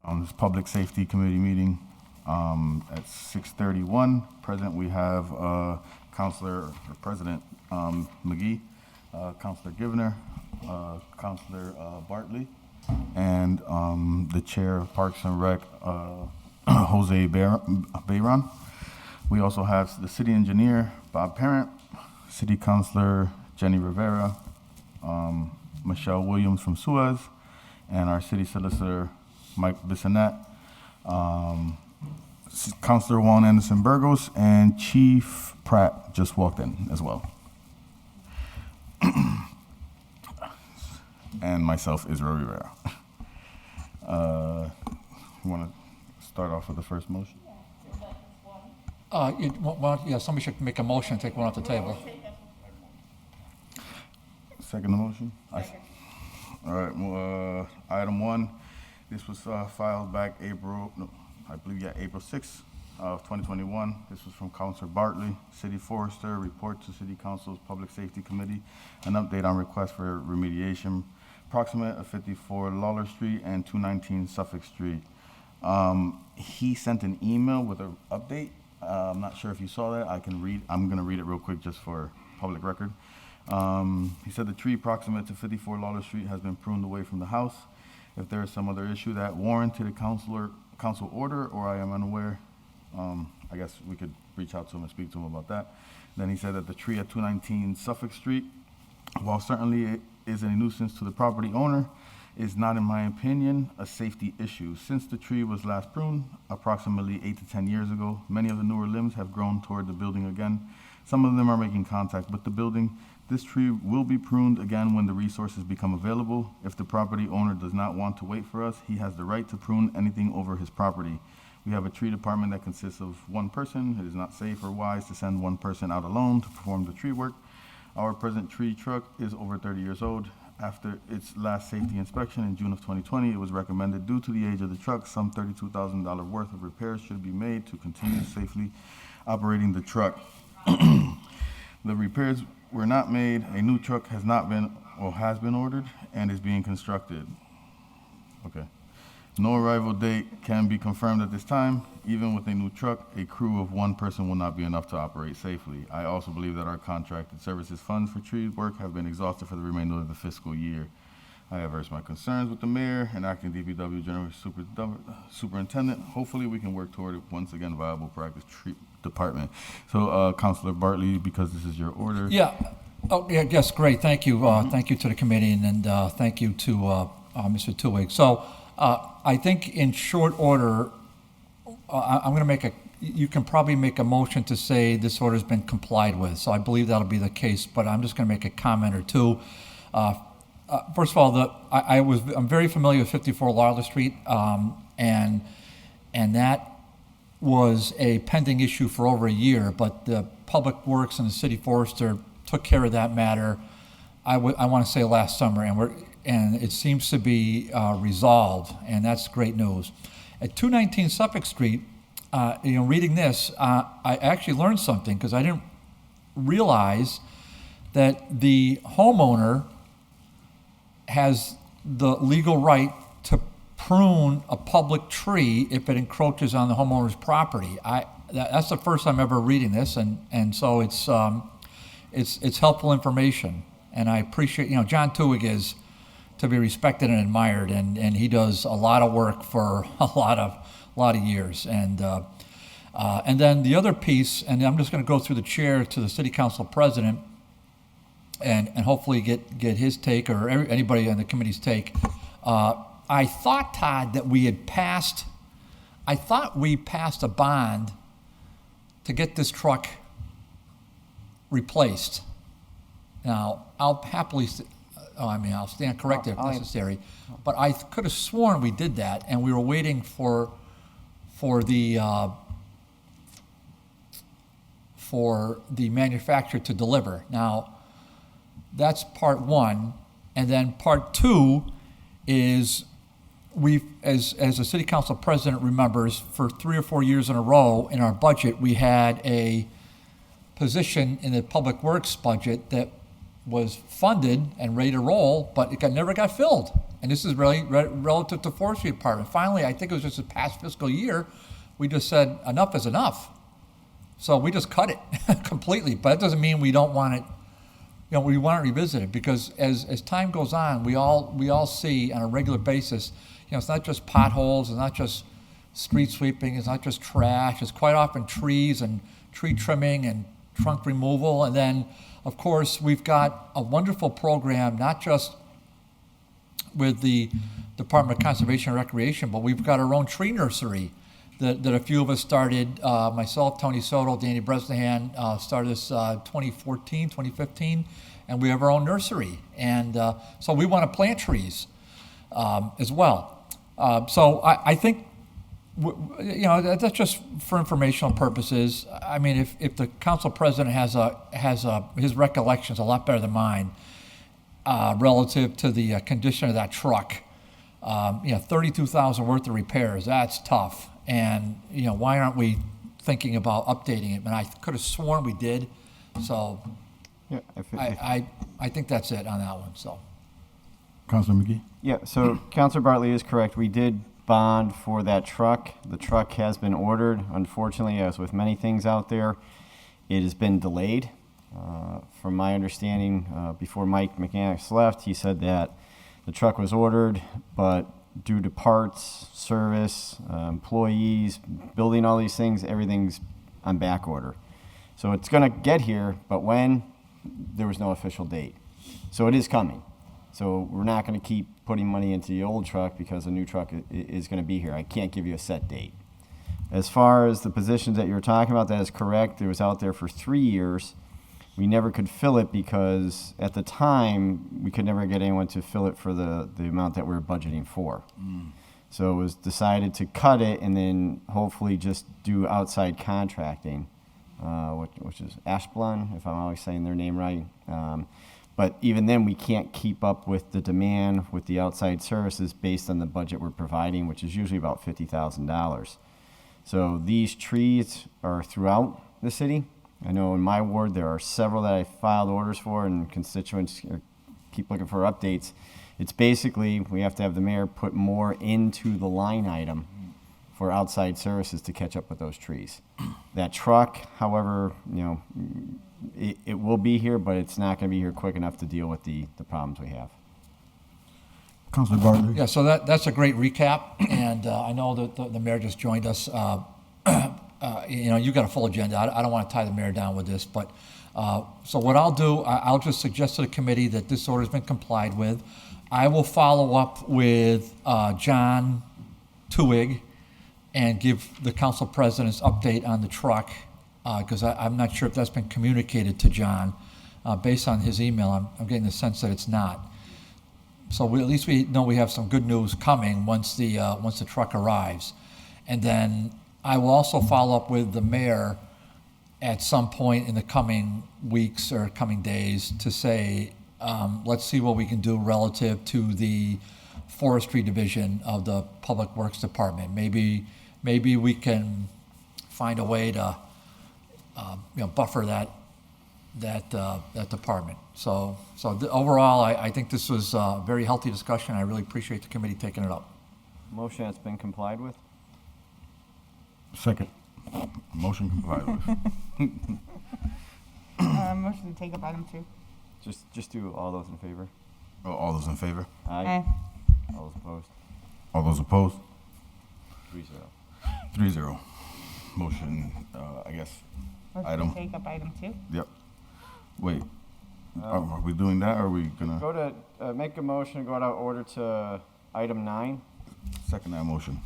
on this Public Safety Committee meeting at 6:31. Present we have Councilor or President McGee, Councilor Givner, Councilor Bartley, and the Chair of Parks and Rec, Jose Bayron. We also have the City Engineer, Bob Parent, City Councilor Jenny Rivera, Michelle Williams from Suez, and our City Solicitor, Mike Bissonette, Councilor Juan Anderson-Burgos, and Chief Pratt just walked in as well. And myself, Israel Rivera. You want to start off with the first motion? Somebody should make a motion and take one off the table. Second the motion? Second. All right, well, item 1, this was filed back April 6th of 2021. This was from Councilor Bartley, City Forester, report to City Council's Public Safety Committee, an update on request for remediation, proximate of 54 Lawler Street and 219 Suffolk Street. He sent an email with an update. I'm not sure if you saw that. I'm gonna read it real quick just for public record. He said the tree proximate to 54 Lawler Street has been pruned away from the house. If there is some other issue that warranted a council order or I am unaware, I guess we could reach out to him and speak to him about that. Then he said that the tree at 219 Suffolk Street, while certainly it is a nuisance to the property owner, is not, in my opinion, a safety issue. Since the tree was last pruned, approximately 8 to 10 years ago, many of the newer limbs have grown toward the building again. Some of them are making contact with the building. This tree will be pruned again when the resources become available. If the property owner does not want to wait for us, he has the right to prune anything over his property. We have a tree department that consists of one person. It is not safe or wise to send one person out alone to perform the tree work. Our present tree truck is over 30 years old. After its last safety inspection in June of 2020, it was recommended due to the age of the truck, some $32,000 worth of repairs should be made to continue safely operating the truck. The repairs were not made. A new truck has been ordered and is being constructed. Okay. No arrival date can be confirmed at this time. Even with a new truck, a crew of one person will not be enough to operate safely. I also believe that our contracted services funds for tree work have been exhausted for the remainder of the fiscal year. I have voiced my concerns with the mayor and acting DPW General Superintendent. Hopefully we can work toward it once again viable practice tree department. So Councilor Bartley, because this is your order. Yeah. Oh, yeah, yes, great. Thank you. Thank you to the committee and thank you to Mr. Tuig. So I think in short order, I'm going to you can probably make a motion to say this order has been complied with. So I believe that'll be the case, but I'm just going to make a comment or two. First of all, I'm very familiar with 54 Lawler Street, and that was a pending issue for over a year, but the Public Works and the City Forester took care of that matter, I want to say last summer, and it seems to be resolved, and that's great news. At 219 Suffolk Street, reading this, I actually learned something because I didn't realize that the homeowner has the legal right to prune a public tree if it encroaches on the homeowner's property. That's the first time ever reading this, and so it's helpful information. And I appreciate, John Tuig is to be respected and admired, and he does a lot of work for a lot of years. And then the other piece, and I'm just going to go through the chair to the City Council President, and hopefully get his take or anybody on the committee's take. I thought, Todd, that we passed a bond to get this truck replaced. Now, I'll happily, I'll stand corrected if necessary, but I could have sworn we did that, and we were waiting for the manufacturer to deliver. Now, that's part one, and then part two is as the City Council President remembers, for 3 or 4 years in a row in our budget, we had a position in the Public Works budget that was funded and ready to roll, but it never got filled. and this is really relative to forestry department. Finally, I think it was just the past fiscal year, we just said enough is enough. So we just cut it completely, but that doesn't mean we don't want it, we want to revisit it, because as time goes on, we all see on a regular basis, it's not just potholes, it's not just street sweeping, it's not just trash, it's quite often trees and tree trimming and trunk removal. And then, of course, we've got a wonderful program, not just with the Department of Conservation and Recreation, but we've got our own tree nursery that a few of us started. Myself, Tony Soto, Danny Bresnahan started this 2014, 2015, and we have our own nursery. And so we want to plant trees as well. So I think, that's just for informational purposes. I mean, if the council president has his recollection's a lot better than mine relative to the condition of that truck, 32,000 worth of repairs, that's tough. And, why aren't we thinking about updating it? And I could have sworn we did. So Yeah, I think that's it on that one. So, Councilor McGee? yeah. So Councilor Bartley is correct. We did bond for that truck. The truck has been ordered. Unfortunately, as with many things out there, it has been delayed. From my understanding, before Mike Mechanics left, he said that the truck was ordered, but due to parts, service, employees, building all these things, everything's on back order. So it's going to get here, but when? There was no official date. So it is coming. So we're not going to keep putting money into the old truck because a new truck is going to be here. I can't give you a set date. As far as the positions that you're talking about, that is correct. It was out there for 3 years. We never could fill it because at the time, we could never get anyone to fill it for the amount that we were budgeting for. So it was decided to cut it and then hopefully just do outside contracting, which is Ashblun, if I'm always saying their name right. But even then, we can't keep up with the demand with the outside services based on the budget we're providing, which is usually about $50,000. So these trees are throughout the city. I know in my ward there are several that I filed orders for, and constituents keep looking for updates. It's basically we have to have the mayor put more into the line item for outside services to catch up with those trees. That truck, however, it will be here, but it's not going to be here quick enough to deal with the problems we have. Councilor Bartley? yeah, so that's a great recap. And I know that the mayor just joined us. You got a full agenda. I don't want to tie the mayor down with this, but so what I'll do, I'll just suggest to the committee that this order's been complied with. I will follow up with John Tuig and give the council president's update on the truck, because I'm not sure if that's been communicated to John. Based on his email, I'm getting the sense that it's not. So at least we know we have some good news coming once the truck arrives. And then I will also follow up with the mayor at some point in the coming weeks or coming days to say, let's see what we can do relative to the forestry division of the Public Works Department. Maybe we can find a way to buffer that department. So overall, I think this was a very healthy discussion. I really appreciate the committee taking it up. Motion that's been complied with? Second. Motion complied with. Motion to take up item 2. Just do all those in favor. Oh, all those in favor? Aye. All those opposed? All those opposed? 3-0. 3-0. Motion, I guess, Motion Item. to take up item 2. yep. Wait, are we doing that, or are we gonna Go to, make a motion, go out of order to item 9. second that motion?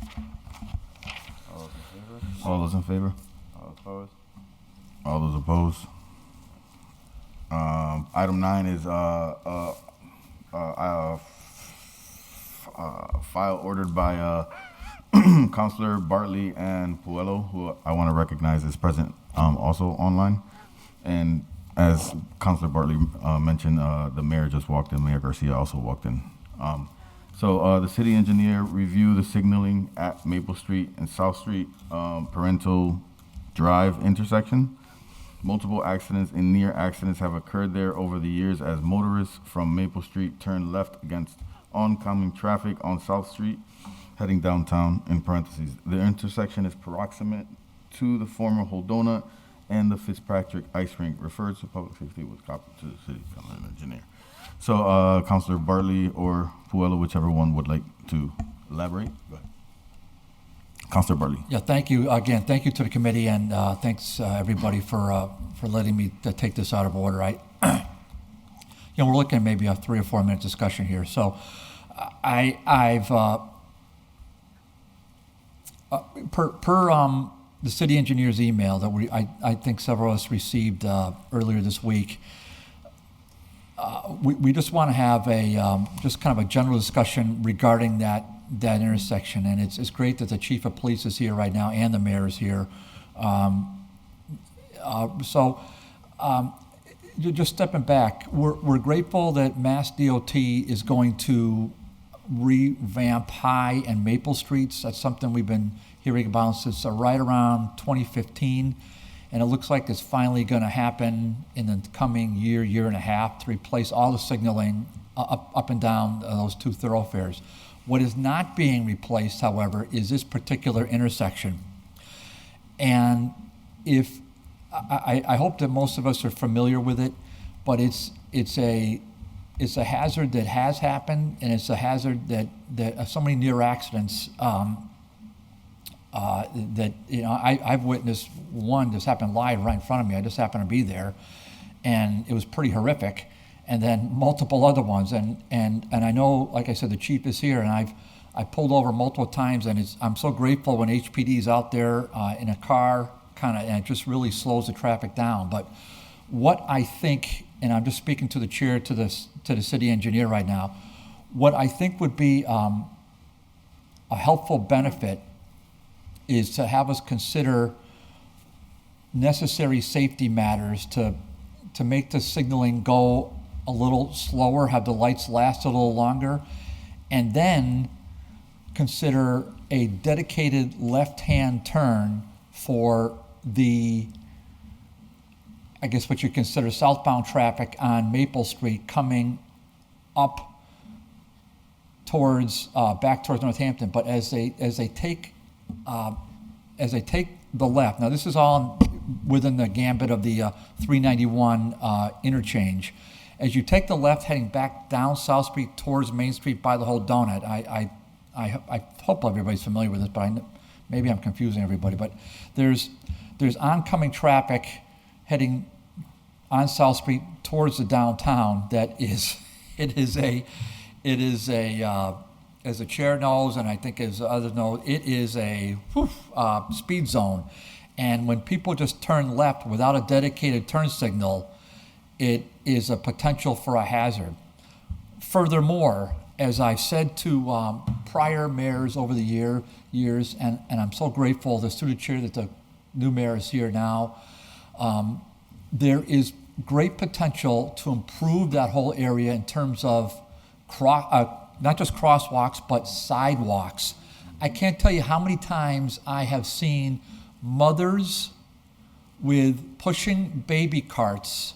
All those in favor? All those in favor? All opposed? All those opposed? Item 9 is file ordered by Councilor Bartley and Puello, who I want to recognize is present also online. And as Councilor Bartley mentioned, the mayor just walked in. Mayor Garcia also walked in. So the city engineer reviewed the signaling at Maple Street and South Street Parental Drive intersection. Multiple accidents and near accidents have occurred there over the years as motorists from Maple Street turn left against oncoming traffic on South Street heading downtown, in parentheses. The intersection is proximate to the former Donut and the Fitzpatrick Ice Rink, referred to public safety with copy to the city engineer. So, Councilor Bartley or Puello, whichever one would like to elaborate. Go ahead. Councilor Bartley. Yeah, thank you. Again, thank you to the committee, and thanks, everybody, for letting me take this out of order. We're looking at maybe a 3 or 4 minute discussion here. So I've, per the city engineer's email that I think several of us received earlier this week, we just want to have just kind of a general discussion regarding that intersection. And it's great that the chief of police is here right now and the mayor is here. Just stepping back, we're grateful that Mass DOT is going to revamp High and Maple Streets. That's something we've been hearing about since right around 2015. And it looks like it's finally going to happen in the coming year and a half, to replace all the signaling up and down those 2 thoroughfares. What is not being replaced, however, is this particular intersection. And if I hope that most of us are familiar with it, but it's a hazard that has happened, and it's a hazard that so many near accidents that I've witnessed one just happened live right in front of me. I just happened to be there, and it was pretty horrific. And then multiple other ones, and I know, like I said, the chief is here, and I pulled over multiple times, and I'm so grateful when HPD is out there in a car, and it just really slows the traffic down. But what I think, and I'm just speaking to the chair, to the city engineer right now, what I think would be a helpful benefit is to have us consider necessary safety matters to make the signaling go a little slower, have the lights last a little longer, and then consider a dedicated left-hand turn for I guess what you consider southbound traffic on Maple Street coming up towards, back towards Northampton. But as they take the left, now this is all within the gambit of the 391 interchange. As you take the left heading back down South Street towards Main Street by the whole donut, I hope everybody's familiar with this, but maybe I'm confusing everybody. But there's oncoming traffic heading on South Street towards the downtown that is, as the chair knows, and I think as others know, it is a speed zone. And when people just turn left without a dedicated turn signal, it is a potential for a hazard. Furthermore, as I've said to prior mayors over the years, and I'm so grateful the student chair that the new mayor is here now, there is great potential to improve that whole area in terms of not just crosswalks, but sidewalks. I can't tell you how many times I have seen mothers with pushing baby carts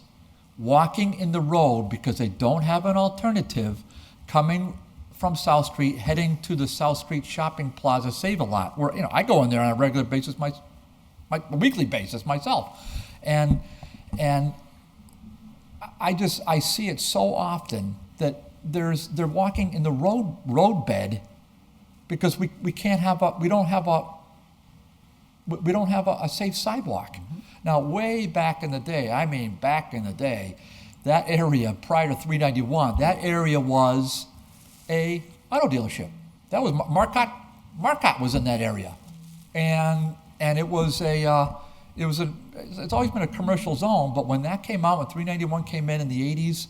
walking in the road because they don't have an alternative, coming from South Street, heading to the South Street Shopping Plaza Save-A-Lot, where I go in there on a regular basis, my weekly basis myself, and I see it so often that they're walking in the roadbed because we don't have a safe sidewalk. Mm-hmm. Now, way back in the day, that area prior to 391, that area was a auto dealership. That was Marcotte was in that area, and it's always been a commercial zone. But when that came out, when 391 came in the 80s,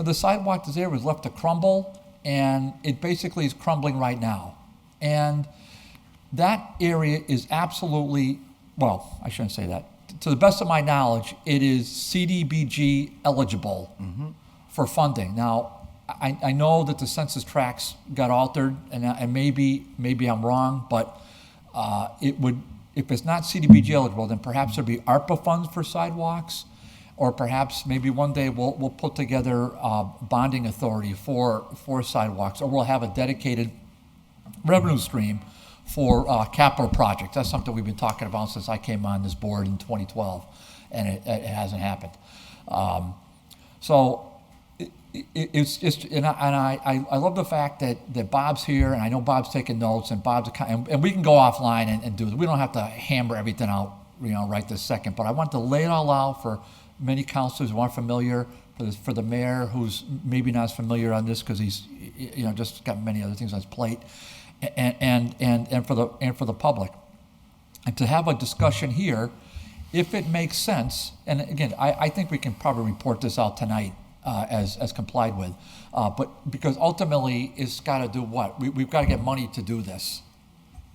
the sidewalk that's there was left to crumble, and it basically is crumbling right now. And that area is absolutely, well, I shouldn't say that. To the best of my knowledge, it is CDBG eligible for funding. Now, I know that the census tracts got altered, and maybe I'm wrong, but it would, if it's not CDBG eligible, then perhaps there'd be ARPA funds for sidewalks. or perhaps maybe one day we'll put together a bonding authority for sidewalks, or we'll have a dedicated revenue stream for capital projects. That's something we've been talking about since I came on this board in 2012, and it hasn't happened. So it's just, and I love the fact that Bob's here, and I know Bob's taking notes, and and we can go offline and do it. We don't have to hammer everything out, right this second. But I want to lay it all out for many councilors who aren't familiar, for the mayor who's maybe not as familiar on this because he's, just got many other things on his plate, and for the public, and to have a discussion here, if it makes sense. And again, I think we can probably report this out tonight as complied with, but because ultimately it's got to do what we've got to get money to do this.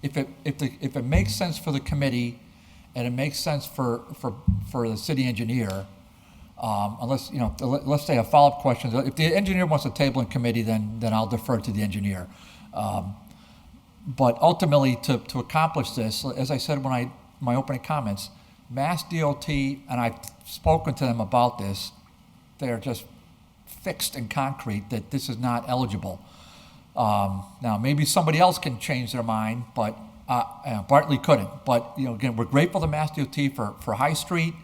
If it makes sense for the committee, and it makes sense for the city engineer, unless let's say a follow-up question. If the engineer wants to table in committee, then I'll defer to the engineer. But ultimately, to accomplish this, as I said when my opening comments, Mass DOT, and I've spoken to them about this, they're just fixed in concrete that this is not eligible. Now, maybe somebody else can change their mind, but Bartley couldn't. But again, we're grateful to Mass DOT for High Street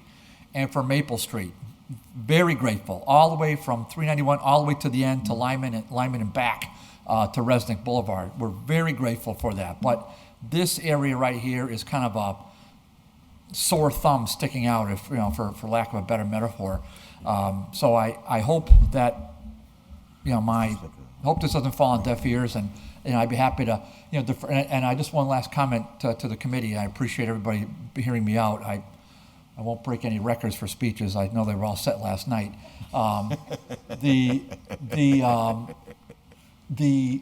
and for Maple Street. Very grateful, all the way from 391 all the way to the end to Lyman and back to Resnick Boulevard. We're very grateful for that. But this area right here is kind of a sore thumb sticking out, if for lack of a better metaphor. So I hope that hope this doesn't fall on deaf ears, and I'd be happy to defer. And I just one last comment to the committee. I appreciate everybody hearing me out. I won't break any records for speeches. I know they were all set last night. The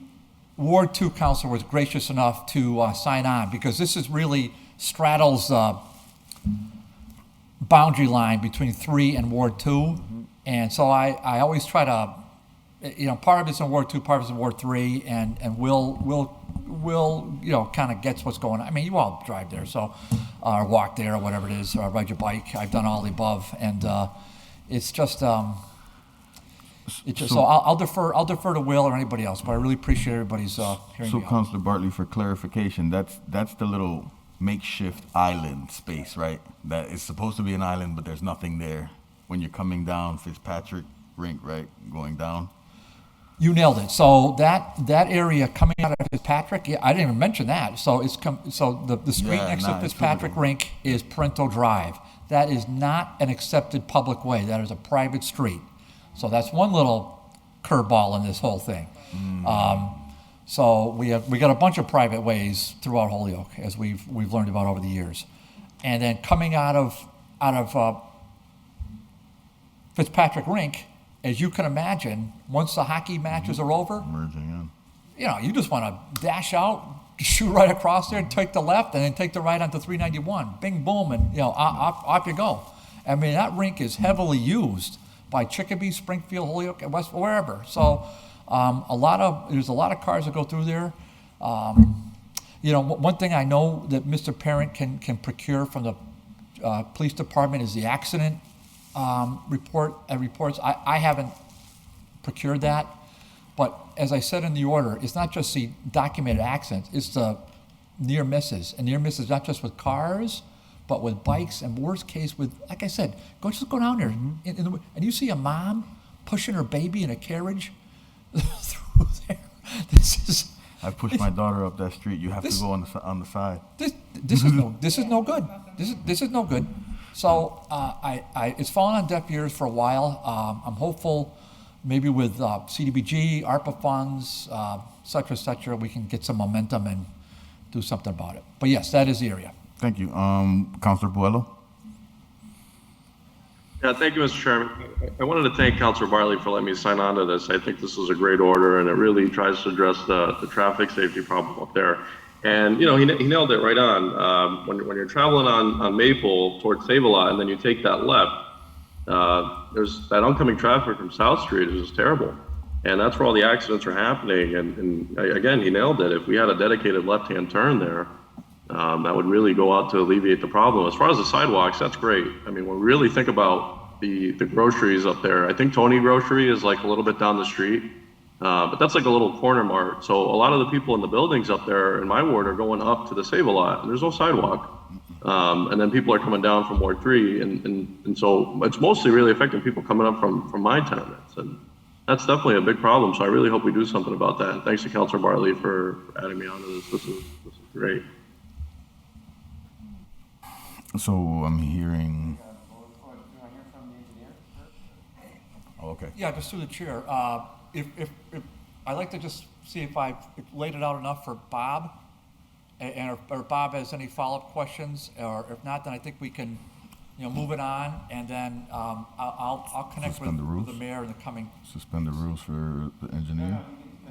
Ward 2 council was gracious enough to sign on, because this is really straddles boundary line between 3 and Ward 2. Mm-hmm. And so I always try to, part of it's in Ward 2, part of it's in Ward 3, and we'll kind of gets what's going on. I mean, you all drive there, so, or walk there, or whatever it is, or ride your bike. I've done all the above, and it's just, so I'll defer to Will or anybody else, but I really appreciate everybody's hearing me So, out. Councilor Bartley, for clarification, that's the little makeshift island space, right? That is supposed to be an island, but there's nothing there when you're coming down Fitzpatrick Rink, right? Going down. You nailed it. So that area coming out of Fitzpatrick, I didn't even mention that. So the street next to Fitzpatrick Rink is Parental Drive. That is not an accepted public way. That is a private street. So that's one little curveball in this whole thing. So we got a bunch of private ways throughout Holyoke, as we've learned about over the years, and then coming out of Fitzpatrick Rink, as you can imagine, once the hockey matches are over, Merging in. you just want to dash out, shoot right across there, take the left, and then take the right onto 391. Bing, boom, and off you go. I mean, that rink is heavily used by Chicopee, Springfield, Holyoke, and West, wherever. So there's a lot of cars that go through there. One thing I know that Mr. Parent can procure from the police department is the accident reports. I haven't procured that, but as I said in the order, it's not just the documented accidents, it's the near misses. And near misses not just with cars, but with bikes, and worst case with, like I said, go down there and you see a mom pushing her baby in a carriage through there. I pushed my daughter up that street. You have to go on the side. This is no good. This is no good. So it's fallen on deaf ears for a while. I'm hopeful, maybe with CDBG, ARPA funds, et cetera, we can get some momentum and do something about it. But yes, that is the area. Thank you. Councilor Buello? Yeah, thank you, Mr. Chairman. I wanted to thank Councilor Bartley for letting me sign on to this. I think this is a great order, and it really tries to address the traffic safety problem up there. And, he nailed it right on. When you're traveling on Maple towards Save-A-Lot, and then you take that left, there's that oncoming traffic from South Street is just terrible. And that's where all the accidents are happening. And again, he nailed it. If we had a dedicated left-hand turn there, that would really go out to alleviate the problem. As far as the sidewalks, that's great. I mean, when we really think about the groceries up there. I think Tony Grocery is like a little bit down the street, but that's like a little corner mart. So a lot of the people in the buildings up there in my ward are going up to the Save-A-Lot, and there's no sidewalk. And then people are coming down from Ward 3, and so it's mostly really affecting people coming up from my tenements, and that's definitely a big problem. So I really hope we do something about that. And thanks to Councilor Bartley for adding me onto this. This is great. So I'm hearing. Oh, okay. Yeah, just through the chair. If I'd like to just see if I've laid it out enough for Bob, and or Bob has any follow-up questions, or if not, then I think we can, move it on, and then I'll connect with Suspend the rules? the mayor in the coming. Suspend the rules for the engineer?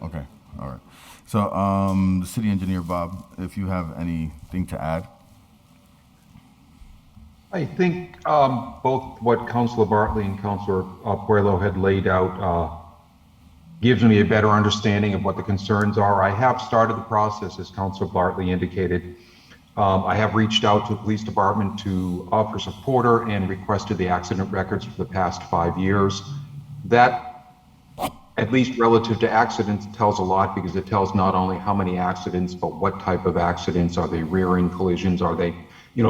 Okay, all right. So, the city engineer, Bob, if you have anything to add? I think both what Councilor Bartley and Councilor Puello had laid out gives me a better understanding of what the concerns are. I have started the process, as Councilor Bartley indicated. I have reached out to the police department to offer support and requested the accident records for the past 5 years. That, at least relative to accidents, tells a lot, because it tells not only how many accidents, but what type of accidents. Are they rear-end collisions? Are they,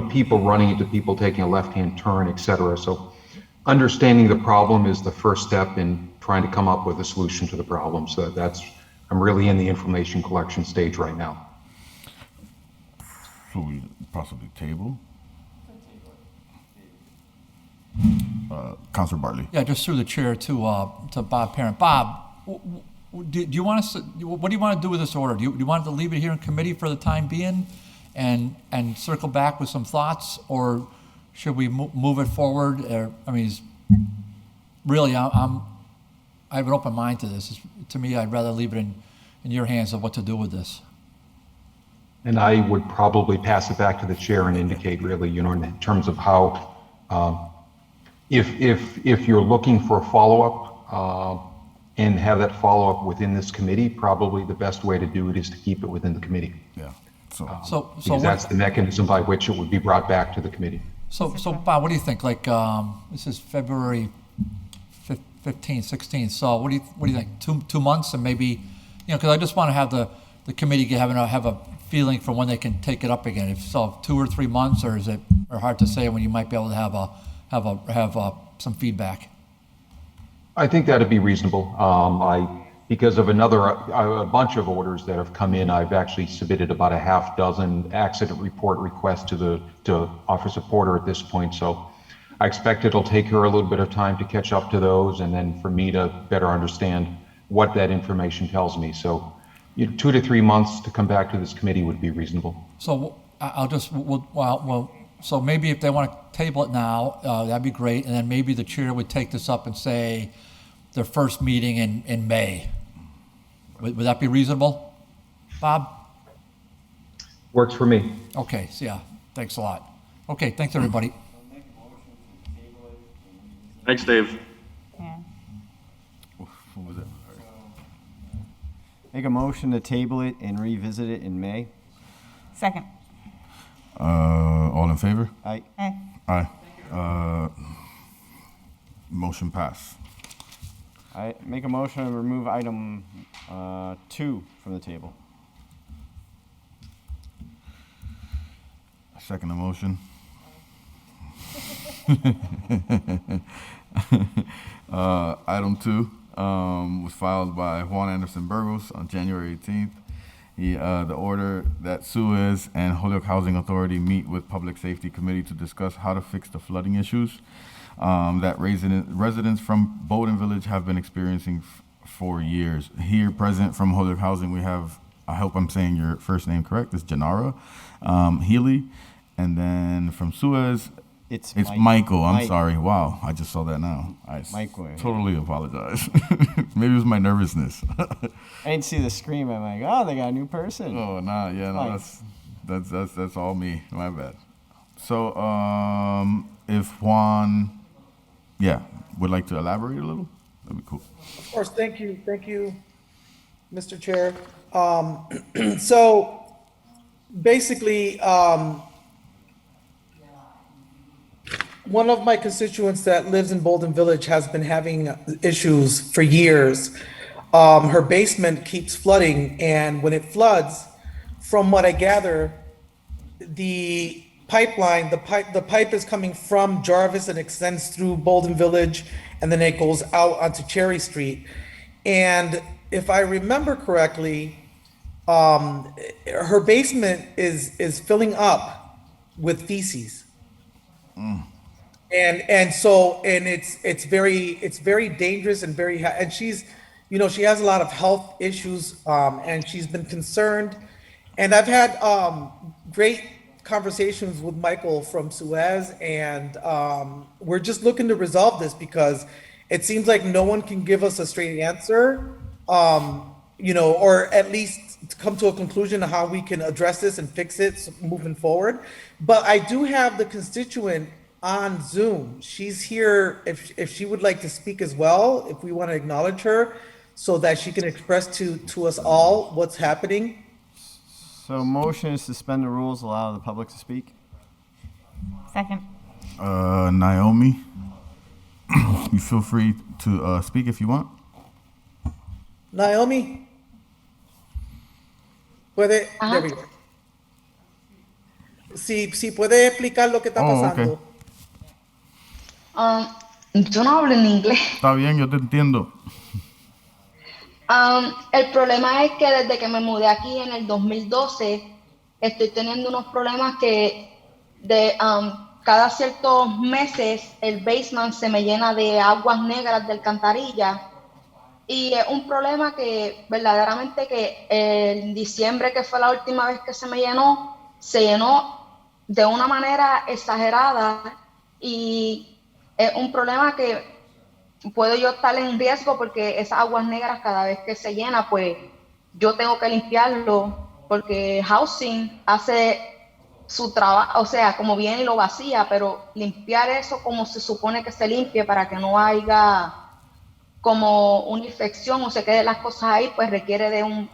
people running into people taking a left-hand turn, et cetera? So understanding the problem is the first step in trying to come up with a solution to the problem. So I'm really in the information collection stage right now. Should we possibly table? Councilor Bartley. Yeah, just through the chair to Bob Parent. Bob, do you want us? What do you want to do with this order? Do you want to leave it here in committee for the time being, and circle back with some thoughts, or should we move it forward? Really, I have an open mind to this. To me, I'd rather leave it in your hands of what to do with this. And I would probably pass it back to the chair and indicate really, in terms of how, if you're looking for a follow-up and have that follow-up within this committee, probably the best way to do it is to keep it within the committee. Yeah. Because that's the mechanism by which it would be brought back to the committee. So Bob, what do you think? Like, this is February 15th, 16th. So what do you think? 2 months, and maybe, because I just want to have the committee have a feeling for when they can take it up again. If so, 2 or 3 months, or is it hard to say when you might be able to have some feedback? I think that'd be reasonable. Because of a bunch of orders that have come in, I've actually submitted about a half dozen accident report requests to Officer Porter at this point. So I expect it'll take her a little bit of time to catch up to those, and then for me to better understand what that information tells me. So 2 to 3 months to come back to this committee would be reasonable. So so maybe if they want to table it now, that'd be great. And then maybe the chair would take this up and say their first meeting in May. Would that be reasonable, Bob? Works for me. Okay, so yeah, thanks a lot. Okay, thanks, everybody. Thanks, Dave. Yeah. What was it? Make a motion to table it and revisit it in May. Second. All in favor? Aye. Aye. Motion pass. I make a motion to remove item 2 from the table. Second the motion. Item 2 was filed by Juan Anderson-Burgos on January 18th. The order that Suez and Holyoke Housing Authority meet with Public Safety Committee to discuss how to fix the flooding issues that residents from Beaudoin Village have been experiencing for years. Here present from Holyoke Housing, we have, I hope I'm saying your first name correct, it's Janara Healy. And then from Suez, it's Michael. I'm sorry. Wow, I just saw that now. I totally apologize. Maybe it was my nervousness. I didn't see the screen. I'm like, oh, they got a new person. Oh, nah, yeah, no, that's all me. My bad. So, if Juan, would like to elaborate a little, that'd be cool. Of course, thank you, Mr. Chair. So one of my constituents that lives in Beaudoin Village has been having issues for years. Her basement keeps flooding, and when it floods, from what I gather, the pipeline, the pipe is coming from Jarvis and extends through Beaudoin Village, and then it goes out onto Cherry Street. And if I remember correctly, her basement is filling up with feces. And so it's very dangerous and and she's, she has a lot of health issues, and she's been concerned. And I've had great conversations with Michael from Suez, and we're just looking to resolve this because it seems like no one can give us a straight answer, or at least come to a conclusion of how we can address this and fix it moving forward. But I do have the constituent on Zoom. She's here if she would like to speak as well, if we want to acknowledge her so that she can express to us all what's happening. So motion is suspend the rules, allow the public to speak. Second. Naomi, you feel free to speak if you want. Naomi, puede, there we go. Si puede explicar lo que está pasando. Yo no hablo en inglés. Está bien, yo te entiendo. El problema es que desde que me mudé aquí en el 2012, estoy teniendo unos problemas que cada ciertos meses el basement se me llena de aguas negras de alcantarilla. Y es un problema que verdaderamente que en diciembre, que fue la última vez que se llenó de una manera exagerada, y es un problema que puedo yo estar en riesgo porque esas aguas negras cada vez que se llena, pues yo tengo que limpiarlo porque Housing hace su trabajo, o sea, como viene y lo vacía, pero limpiar eso como se supone que se limpie para que no haya como una infección o se queden las cosas ahí, pues requiere de un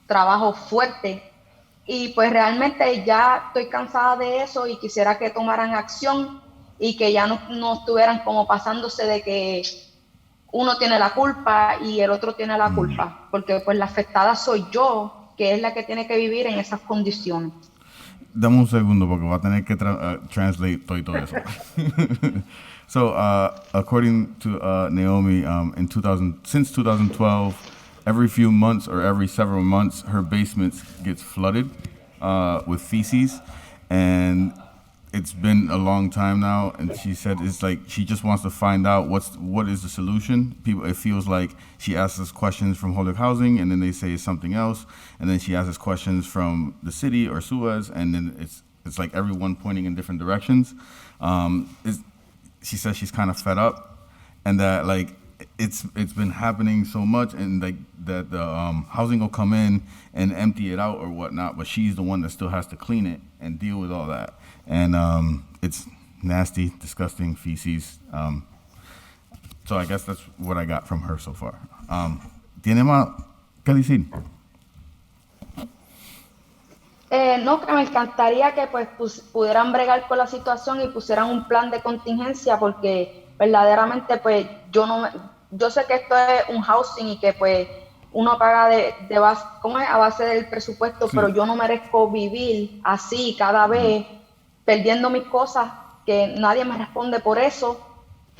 trabajo fuerte. Y pues realmente ya estoy cansada de eso y quisiera que tomaran acción y que ya no estuvieran como pasándose de que uno tiene la culpa y el otro tiene la culpa, porque pues la afectada soy yo, que es la que tiene que vivir en esas condiciones. Dame un segundo porque voy a tener que translate todo eso. So, according to Naomi, since 2012, every few months or every several months, her basement gets flooded with feces, and it's been a long time now. And she said it's like she just wants to find out what is the solution. It feels like she asks us questions from Holyoke Housing, and then they say something else, and then she asks us questions from the city or Suez, and then it's like everyone pointing in different directions. She says she's kind of fed up, and that like it's been happening so much, and like that the housing will come in and empty it out or whatnot, but she's the one that still has to clean it and deal with all that, and it's nasty, disgusting feces. So I guess that's what I got from her so far. ¿Tiene más que decir? No, que me encantaría que pues pudieran bregar con la situación y pusieran un plan de contingencia, porque verdaderamente pues yo sé que esto es un housing y que pues uno paga de base, ¿cómo es? A base del presupuesto, sí. Pero yo no merezco vivir así cada vez, perdiendo mis cosas, que nadie me responde por eso.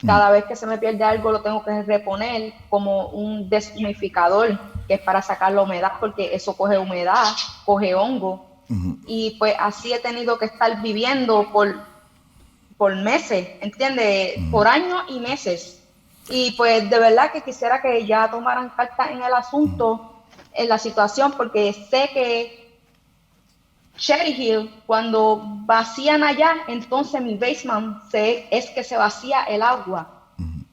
Cada vez que se me pierde algo lo tengo que reponer, como un deshumidificador, que es para sacar la humedad, porque eso coge humedad, coge hongo. Y pues así he tenido que estar viviendo por meses, ¿entiendes? Por años y meses. Y pues de verdad que quisiera que ya tomaran cartas en el asunto, en la situación, porque sé que Cherry Hill, cuando vacían allá, entonces mi basement es que se vacía el agua.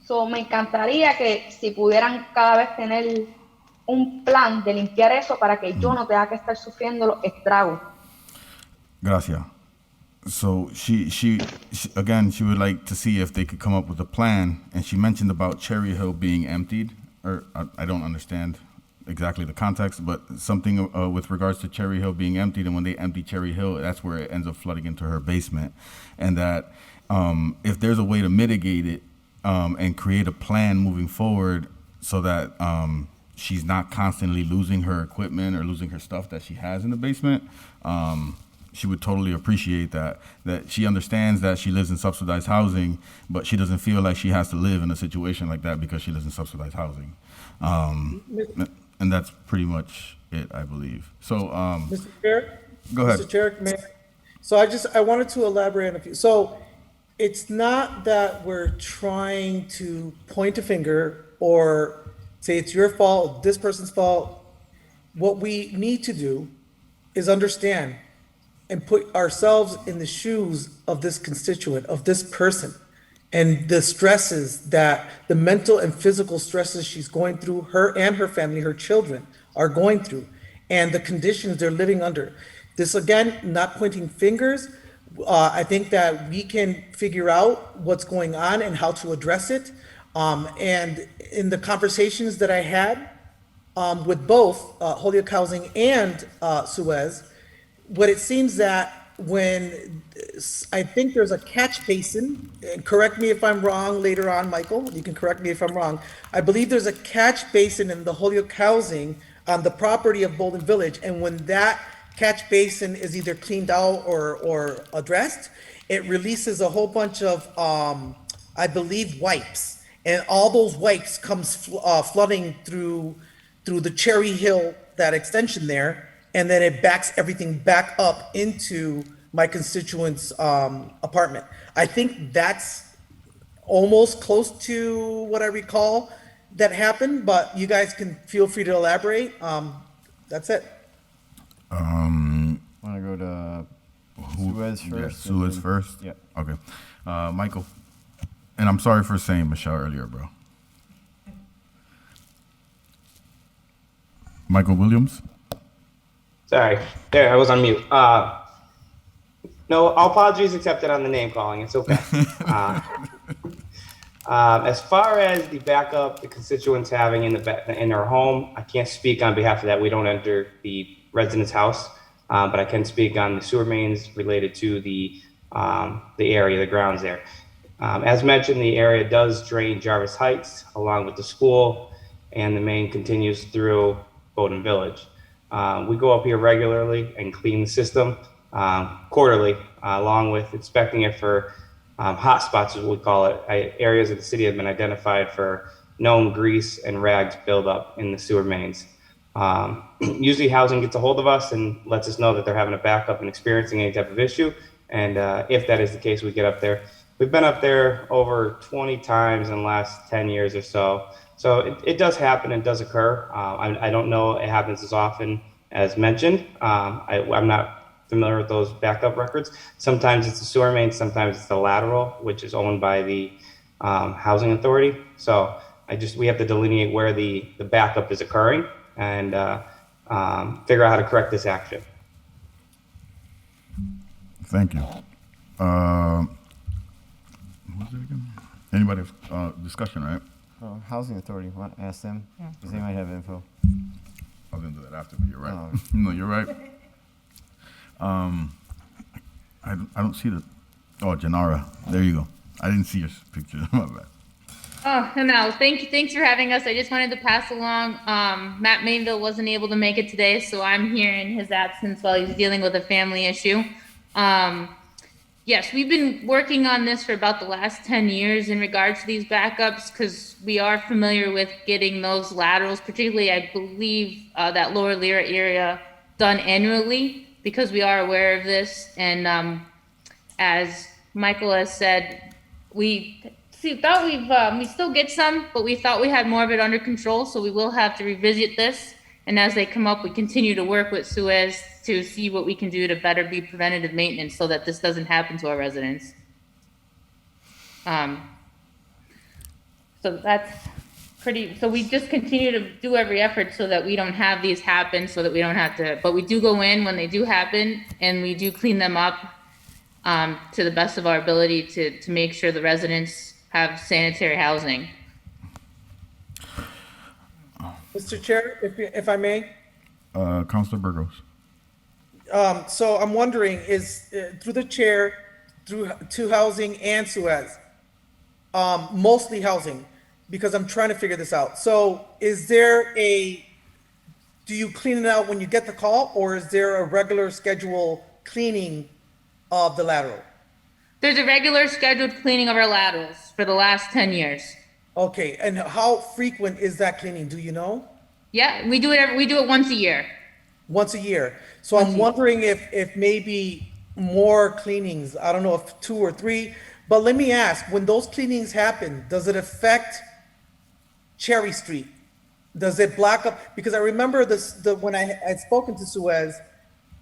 So, me encantaría que si pudieran cada vez tener un plan de limpiar eso para que yo no tenga que estar sufriendo los estragos. Gracias. So she again, she would like to see if they could come up with a plan, and she mentioned about Cherry Hill being emptied, or I don't understand exactly the context, but something with regards to Cherry Hill being emptied, and when they empty Cherry Hill, that's where it ends up flooding into her basement, and that if there's a way to mitigate it and create a plan moving forward so that she's not constantly losing her equipment or losing her stuff that she has in the basement, she would totally appreciate that. That she understands that she lives in subsidized housing, but she doesn't feel like she has to live in a situation like that because she lives in subsidized housing. And that's pretty much it, I believe. So, Mr. Chair? Go ahead. Mr. Chair, may I? So I wanted to elaborate on a few. So it's not that we're trying to point a finger or say it's your fault, this person's fault. What we need to do is understand and put ourselves in the shoes of this constituent, of this person, and the stresses that the mental and physical stresses she's going through, her and her family, her children are going through, and the conditions they're living under. This, again, not pointing fingers. I think that we can figure out what's going on and how to address it. And in the conversations that I had with both Holyoke Housing and Suez, what it seems that when I think there's a catch basin, and correct me if I'm wrong later on, Michael, you can correct me if I'm wrong. I believe there's a catch basin in the Holyoke Housing on the property of Beaudoin Village, and when that catch basin is either cleaned out or addressed, it releases a whole bunch of, I believe, wipes, and all those wipes comes flooding through the Cherry Hill, that extension there, and then it backs everything back up into my constituent's apartment. I think that's almost close to what I recall that happened, but you guys can feel free to elaborate. That's it. Want to go to Suez Yeah, first? Suez first? Yeah. Okay. Michael, and I'm sorry for saying Michelle earlier, bro. Michael Williams? Sorry, there, I was on mute. No, all apologies accepted on the name calling. It's okay. As far as the backup the constituents having in their home, I can't speak on behalf of that. We don't enter the resident's house, but I can speak on the sewer mains related to the area, the grounds there. As mentioned, the area does drain Jarvis Heights along with the school, and the main continues through Beaudoin Village. We go up here regularly and clean the system quarterly, along with inspecting it for hot spots, as we call it. Areas of the city have been identified for known grease and rags buildup in the sewer mains. Usually housing gets a hold of us and lets us know that they're having a backup and experiencing any type of issue. And if that is the case, we get up there. We've been up there over 20 times in the last 10 years or so. So it does happen and does occur. I don't know it happens as often as mentioned. I'm not familiar with those backup records. Sometimes it's the sewer main, sometimes it's the lateral, which is owned by the housing authority. So we have to delineate where the backup is occurring and figure out how to correct this action. Thank you. What was it again? Anybody have discussion, right? Oh, Housing Authority, want to ask them? Because they might have info. I was gonna do that after, but you're right. Oh. No, you're right. I don't see the. Oh, Janara, there you go. I didn't see your picture. My bad. Oh, no, thanks for having us. I just wanted to pass along, Matt Mainville wasn't able to make it today, so I'm here in his absence while he's dealing with a family issue. Yes, we've been working on this for about the last 10 years in regards to these backups, because we are familiar with getting those laterals, particularly, I believe, that Lower Lyra area done annually, because we are aware of this. And as Michael has said, we still get some, but we thought we had more of it under control, so we will have to revisit this. And as they come up, we continue to work with Suez to see what we can do to better be preventative maintenance so that this doesn't happen to our residents. So that's so we just continue to do every effort so that we don't have these happen, so that we don't have to, but we do go in when they do happen and we do clean them up to the best of our ability to make sure the residents have sanitary housing. Mr. Chair, if I may. Councilor Burgos. So I'm wondering, is through the chair, to housing and Suez. Mostly housing, because I'm trying to figure this out. So do you clean it out when you get the call, or is there a regular schedule cleaning of the lateral? There's a regular scheduled cleaning of our laterals for the last 10 years. Okay, and how frequent is that cleaning? Do you know? Yeah, we do it once a year. Once a year. So I'm wondering if maybe more cleanings, I don't know if 2 or 3, but let me ask, when those cleanings happen, does it affect Cherry Street? Does it block up? Because I remember when I had spoken to Suez,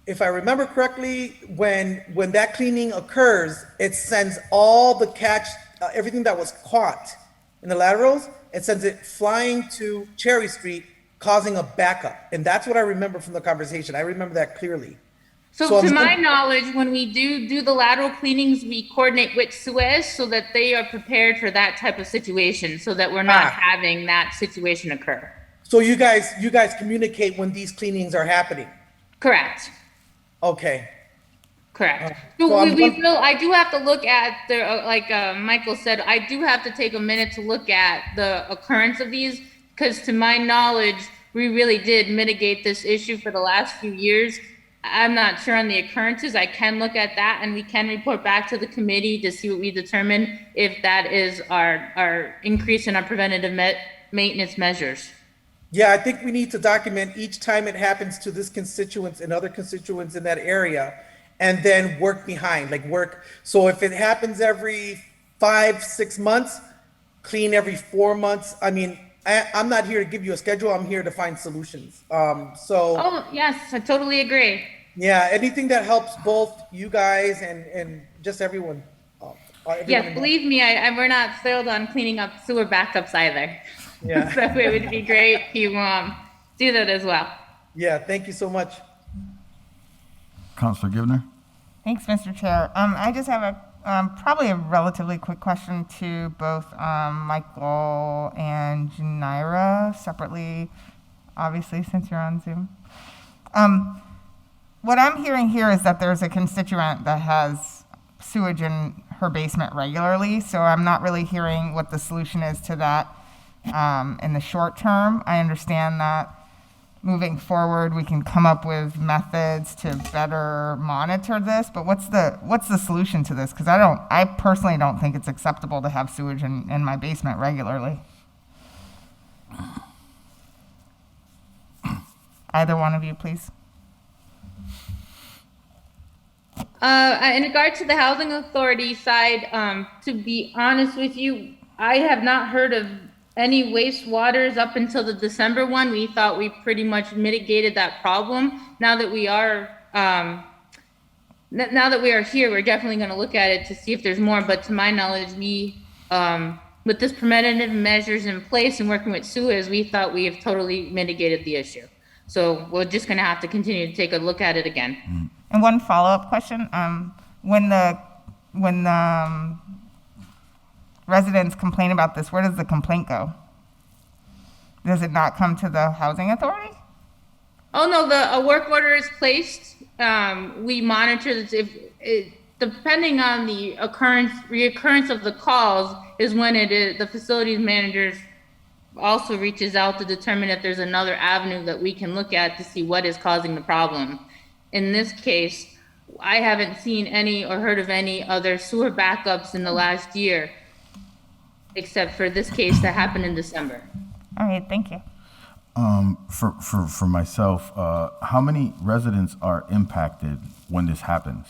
if I remember correctly, when that cleaning occurs, it sends all the everything that was caught in the laterals, it sends it flying to Cherry Street, causing a backup. And that's what I remember from the conversation. I remember that clearly. So to my knowledge, when we do the lateral cleanings, we coordinate with Suez so that they are prepared for that type of situation, so that we're not having that situation occur. So you guys communicate when these cleanings are happening? Correct. Okay. Correct. So I do have to look at like Michael said, I do have to take a minute to look at the occurrence of these, because to my knowledge, we really did mitigate this issue for the last few years. I'm not sure on the occurrences. I can look at that, and we can report back to the committee to see what we determine if that is our increase in our preventative maintenance measures. Yeah, I think we need to document each time it happens to this constituents and other constituents in that area, and then work behind, so if it happens every 5-6 months, clean every 4 months. I mean, I'm not here to give you a schedule. I'm here to find solutions. Oh, yes, I totally agree. Yeah, anything that helps both you guys and just everyone. Yeah, believe me, we're not thrilled on cleaning up sewer backups either. Yeah. So it would be great if you do that as well. Yeah, thank you so much. Councilor Givner? Thanks, Mr. Chair. I just have probably a relatively quick question to both Michael and Janira separately, obviously, since you're on Zoom. What I'm hearing here is that there's a constituent that has sewage in her basement regularly, so I'm not really hearing what the solution is to that in the short term. I understand that moving forward, we can come up with methods to better monitor this, but what's the solution to this? Because I personally don't think it's acceptable to have sewage in my basement regularly. Either one of you, please. In regard to the housing authority side, to be honest with you, I have not heard of any wastewaters up until the December one. We thought we pretty much mitigated that problem. Now that we are here, we're definitely going to look at it to see if there's more. But to my knowledge, we with this preventative measures in place and working with Suez, we thought we have totally mitigated the issue. So we're just going to have to continue to take a look at it again. And one follow-up question: when the residents complain about this, where does the complaint go? Does it not come to the housing authority? Oh no, a work order is placed. We monitor this. Depending on the reoccurrence of the calls is when the facilities managers also reaches out to determine if there's another avenue that we can look at to see what is causing the problem. In this case, I haven't seen any or heard of any other sewer backups in the last year, except for this case that happened in December. All right, thank you. For myself, how many residents are impacted when this happens?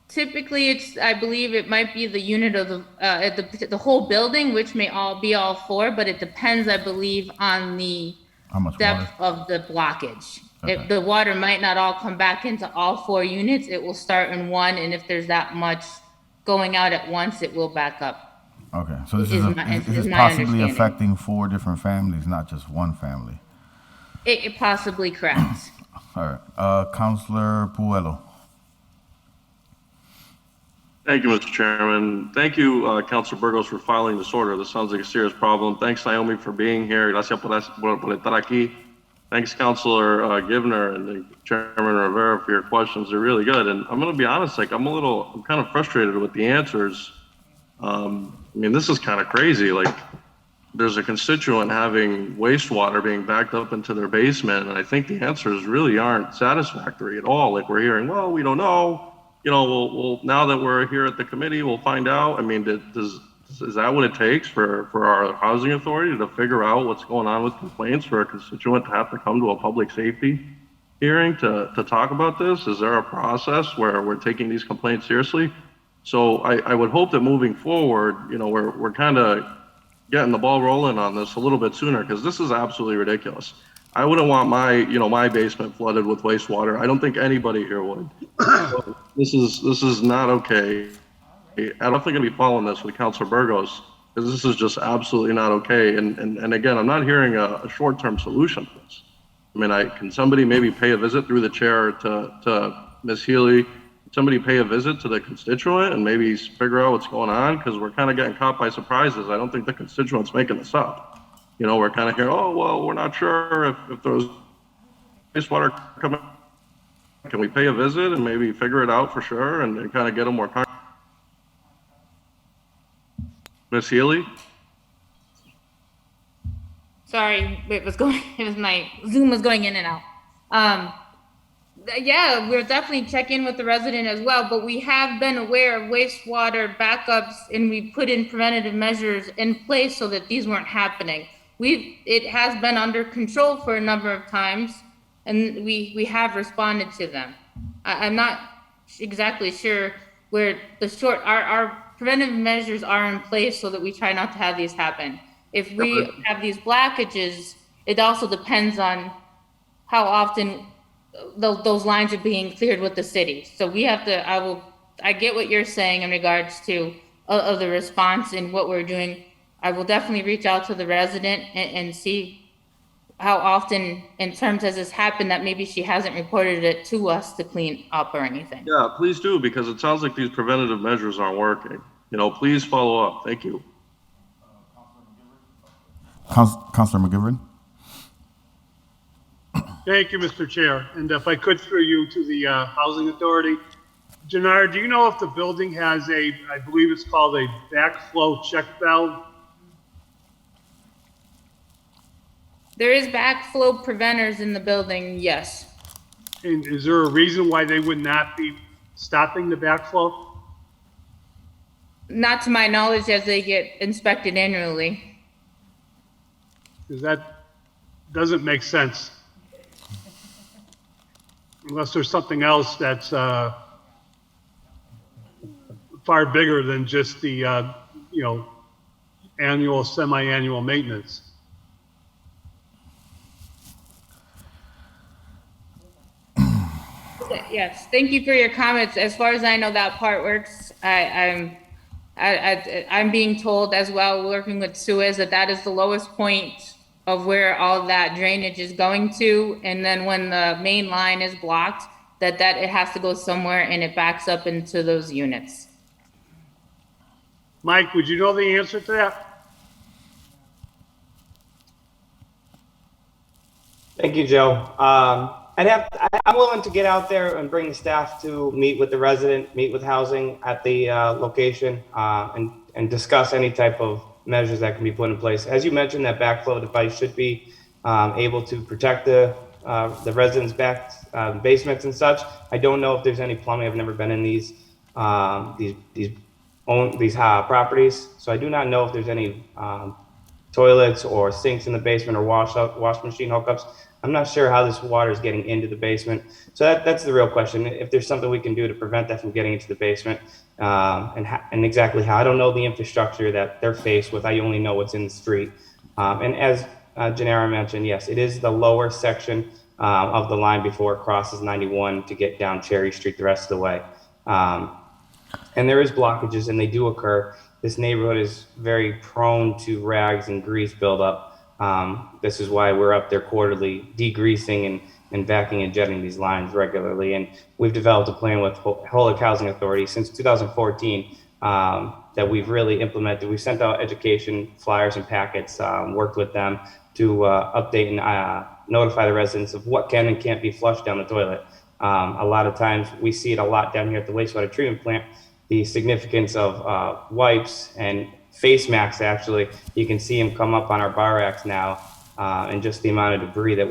Typically, I believe it might be the unit of the whole building, which may be all 4, but it depends, I believe, on the depth of the blockage. Okay. If the water might not all come back into all 4 units, it will start in one, and if there's that much going out at once, it will back up. Okay, so this is possibly understanding. affecting 4 different families, not just one family. It possibly correct. All right, Councilor Puello. Thank you, Mr. Chairman. Thank you, Councilor Burgos, for filing this order. This sounds like a serious problem. Thanks, Naomi, for being here. Gracias por estar aquí. Thanks, Councilor Givner and Chairman Rivera, for your questions. They're really good. And I'm going to be honest, like I'm kind of frustrated with the answers. I mean, this is kind of crazy. Like, there's a constituent having wastewater being backed up into their basement, and I think the answers really aren't satisfactory at all. Like, we're hearing, well, we don't know. You know, we'll now that we're here at the committee, we'll find out. I mean, is that what it takes for our housing authority to figure out what's going on with complaints for a constituent to have to come to a public safety hearing to talk about this? Is there a process where we're taking these complaints seriously? So I would hope that moving forward, you know, we're kind of getting the ball rolling on this a little bit sooner, because this is absolutely ridiculous. I wouldn't want my basement flooded with wastewater. I don't think anybody here would. So this is not okay. I'm definitely going to be following this with Councilor Burgos, because this is just absolutely not okay. And again, I'm not hearing a short-term solution to this. I mean, can somebody maybe pay a visit through the chair to Ms. Healy? Can somebody pay a visit to the constituent and maybe figure out what's going on? Because we're kind of getting caught by surprises. I don't think the constituent's making this up. You know, we're kind of hearing, oh, well, we're not sure if there's wastewater coming. Can we pay a visit and maybe figure it out for sure and kind of get them more concrete? Ms. Healy? Sorry, it was my Zoom was going in and out. Yeah, we're definitely check in with the resident as well, but we have been aware of wastewater backups, and we put in preventative measures in place so that these weren't happening. It has been under control for a number of times, and we have responded to them. I'm not exactly sure where our preventive measures are in place so that we try not to have these happen. If we have these blockages, it also depends on how often those lines are being cleared with the city. So we have to, I get what you're saying in regards to the response and what we're doing. I will definitely reach out to the resident and see how often, in terms has this happened, that maybe she hasn't reported it to us to clean up or anything. Yeah, please do, because it sounds like these preventative measures aren't working. You know, please follow up. Thank you. Councilor McGivern? Thank you, Mr. Chair. And if I could through you to the Housing Authority. Janara, do you know if the building has I believe it's called a backflow check valve? There is backflow preventers in the building, yes. And is there a reason why they would not be stopping the backflow? Not to my knowledge, as they get inspected annually. Because that doesn't make sense. Unless there's something else that's far bigger than just the, annual, semi-annual maintenance. Yes, thank you for your comments. As far as I know, that part works. I'm being told as well, working with Suez, that is the lowest point of where all that drainage is going to. And then when the main line is blocked, that it has to go somewhere and it backs up into those units. Mike, would you know the answer to that? Thank you, Joe. I'm willing to get out there and bring the staff to meet with the resident, meet with housing at the location, and discuss any type of measures that can be put in place. As you mentioned, that backflow device should be able to protect the residents' basements and such. I don't know if there's any plumbing. I've never been in these properties, so I do not know if there's any toilets or sinks in the basement or wash machine hookups. I'm not sure how this water is getting into the basement. So that's the real question. If there's something we can do to prevent that from getting into the basement, and exactly how. I don't know the infrastructure that they're faced with. I only know what's in the street. And as Janara mentioned, yes, it is the lower section of the line before it crosses 91 to get down Cherry Street the rest of the way. And there is blockages, and they do occur. This neighborhood is very prone to rags and grease buildup. This is why we're up there quarterly degreasing and vacuuming and jetting these lines regularly. And we've developed a plan with Holyoke Housing Authority since 2014 that we've really implemented. We've sent out education flyers and packets, worked with them to update and notify the residents of what can and can't be flushed down the toilet. A lot of times we see it a lot down here at the wastewater treatment plant, the significance of wipes and face masks. Actually, you can see them come up on our bar racks now, and just the amount of debris that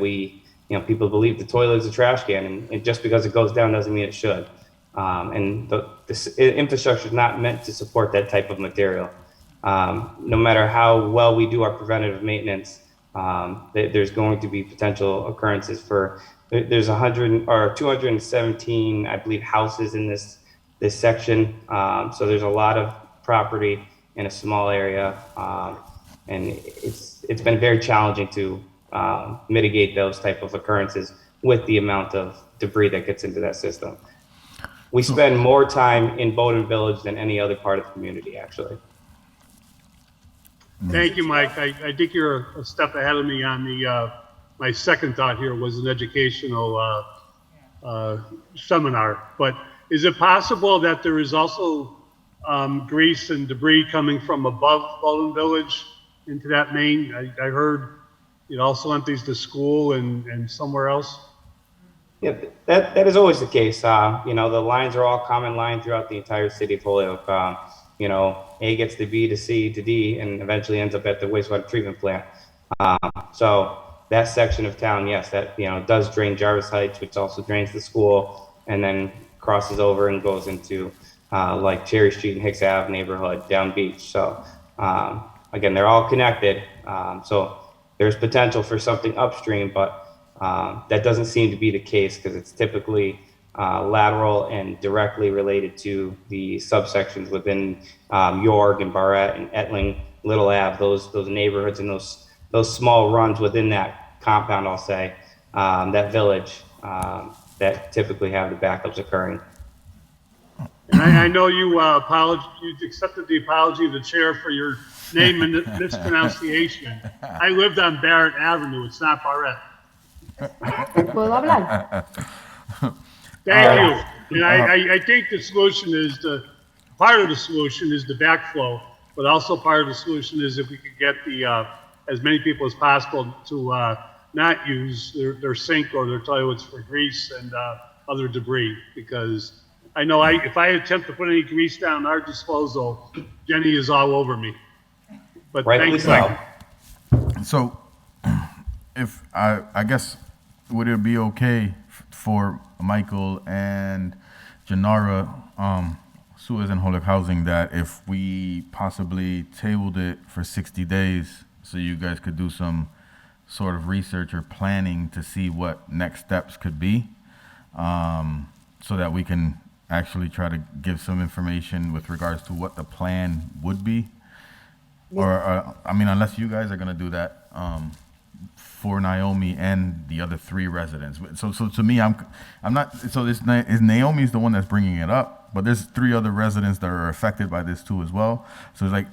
people believe the toilet is a trash can, and just because it goes down doesn't mean it should. And the infrastructure is not meant to support that type of material. No matter how well we do our preventative maintenance, there's going to be potential occurrences for. There's 100 or 217, I believe, houses in this section. So there's a lot of property in a small area, and it's been very challenging to mitigate those type of occurrences with the amount of debris that gets into that system. We spend more time in Beaudoin Village than any other part of the community, actually. Thank you, Mike. I think you're a step ahead of me on the, my second thought here was an educational seminar. But is it possible that there is also grease and debris coming from above Beaudoin Village into that main? I heard it also empties the school and somewhere else. Yeah, that is always the case. The lines are all common line throughout the entire city of Holyoke. A gets to B to C to D and eventually ends up at the wastewater treatment plant. So that section of town, yes, that does drain Jarvis Heights, which also drains the school, and then crosses over and goes into like Cherry Street and Hicks Ave neighborhood down Beach. So again, they're all connected. So there's potential for something upstream, but that doesn't seem to be the case because it's typically lateral and directly related to the subsections within York and Barrett and Etling, Little Ave, those neighborhoods and those small runs within that compound, I'll say, that village that typically have the backups occurring. And I know you accepted the apology of the chair for your name and mispronunciation. I lived on Barrett Avenue. It's not Barrett. ¿Puedo hablar? Thank you. And I think the solution is part of the solution is the backflow, but also part of the solution is if we could get as many people as possible to not use their sink or their toilets for grease and other debris, because I know if I attempt to put any grease down our disposal, Jenny is all over me. But Rightly thank you. So, if I guess, would it be okay for Michael and Janara, Suez and Holyoke Housing, that if we possibly tabled it for 60 days so you guys could do some sort of research or planning to see what next steps could be, so that we can actually try to give some information with regards to what the plan would be? Or, unless you guys are going to do that for Naomi and the other 3 residents. So to me, I'm not, so this is Naomi's the one that's bringing it up, but there's 3 other residents that are affected by this too as well. So it's like,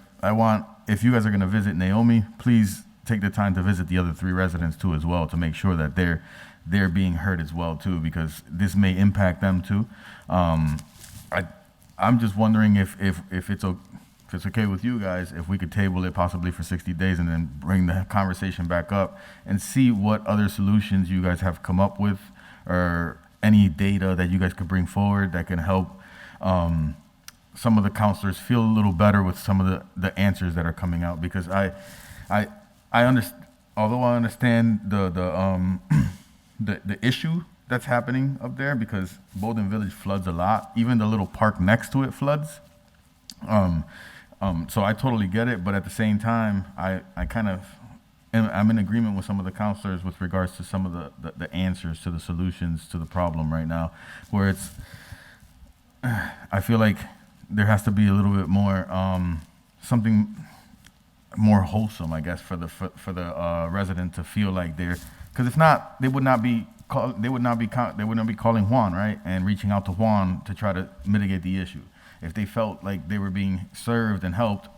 if you guys are going to visit Naomi, please take the time to visit the other 3 residents too as well, to make sure that they're being heard as well too, because this may impact them too. I'm just wondering if it's okay with you guys, if we could table it possibly for 60 days and then bring the conversation back up and see what other solutions you guys have come up with, or any data that you guys could bring forward that can help some of the counselors feel a little better with some of the answers that are coming out. Because I understand, although I understand the issue that's happening up there, because Beaudoin Village floods a lot. Even the little park next to it floods. So I totally get it, but at the same time, I'm in agreement with some of the counselors with regards to some of the answers to the solutions to the problem right now, where I feel like there has to be a little bit more, something more wholesome, I guess, for the resident to feel like because if not, they would not be calling Juan, right, and reaching out to Juan to try to mitigate the issue. If they felt like they were being served and helped,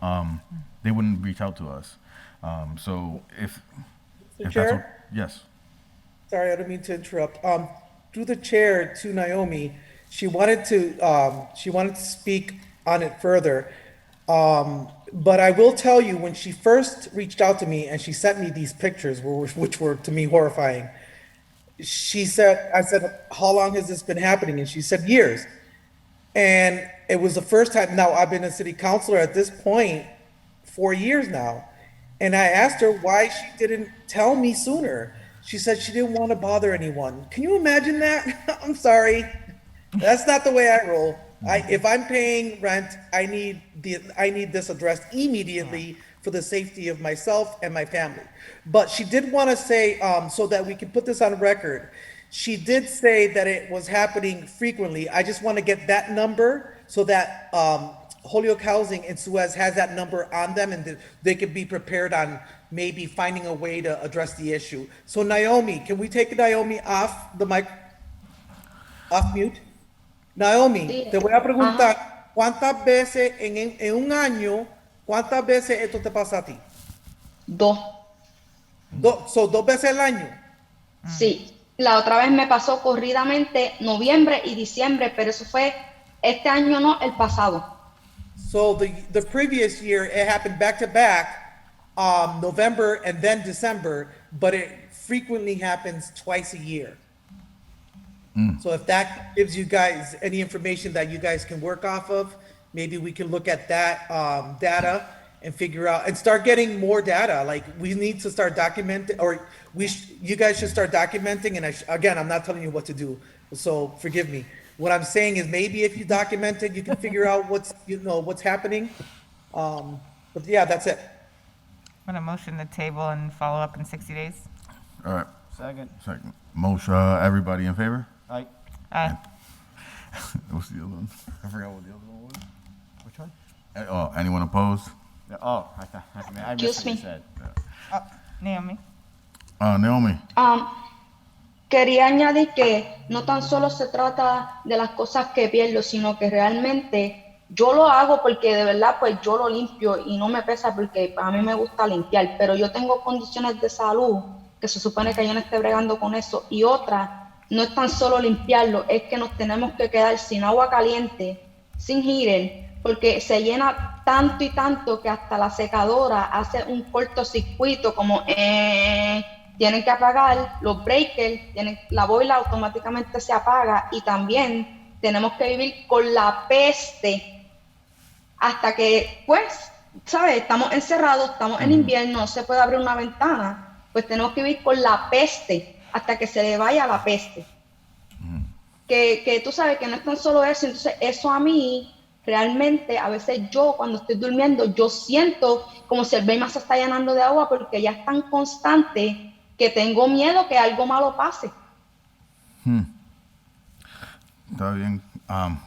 they wouldn't reach out to us. So if Chair? Yes. Sorry, I don't mean to interrupt. Through the chair to Naomi, she wanted to speak on it further. But I will tell you, when she first reached out to me and she sent me these pictures, which were to me horrifying, she said, I said, how long has this been happening? And she said, years. And it was the first time. Now, I've been a city councilor at this point 4 years now. And I asked her why she didn't tell me sooner. She said she didn't want to bother anyone. Can you imagine that? I'm sorry. That's not the way I roll. If I'm paying rent, I need this addressed immediately for the safety of myself and my family. But she did want to say, so that we can put this on record, she did say that it was happening frequently. I just want to get that number so that Holyoke Housing in Suez has that number on them, and they could be prepared on maybe finding a way to address the issue. So Naomi, can we take Naomi off the mic, off mute? Naomi, Sí. te voy a preguntar, ¿cuántas veces en un año, cuántas veces esto te pasa a ti? Dos. Dos veces al año. Sí. La otra vez me pasó corridamente noviembre y diciembre, pero eso fue este año, no, el pasado. So the previous year, it happened back to back, November and then December, but it frequently happens twice a year. So if that gives you guys any information that you guys can work off of, maybe we can look at that data and figure out and start getting more data. Like, we need to start documenting, or you guys should start documenting. And again, I'm not telling you what to do, so forgive me. What I'm saying is, maybe if you document it, you can figure out what's happening. But yeah, that's it. I'm going to motion the table and follow up in 60 days. All right, Second. second. Motion, everybody in favor? Aye. Aye. What's the other one? I forgot what the other one was. Which one? Oh, anyone opposed? Oh, I missed Excuse what you me. said. Naomi? Naomi? Quería añadir que no tan solo se trata de las cosas que pierdo, sino que realmente yo lo hago porque de verdad pues yo lo limpio y no me pesa porque a mí me gusta limpiar, pero yo tengo condiciones de salud que se supone que yo no esté bregando con eso, y otra, no es tan solo limpiarlo, es que nos tenemos que quedar sin agua caliente, sin heater, porque se llena tanto y tanto que hasta la secadora hace un cortocircuito, como tienen que apagar los breakers, la boila automáticamente se apaga, y también tenemos que vivir con la peste hasta que, pues, ¿sabes? Estamos encerrados, estamos en invierno, no se puede abrir una ventana, pues tenemos que vivir con la peste hasta que se le vaya la peste. Que tú sabes que no es tan solo eso. Entonces eso a mí, realmente, a veces yo cuando estoy durmiendo, yo siento como si el basement se está llenando de agua, porque ya es tan constante que tengo miedo que algo malo pase. Está bien.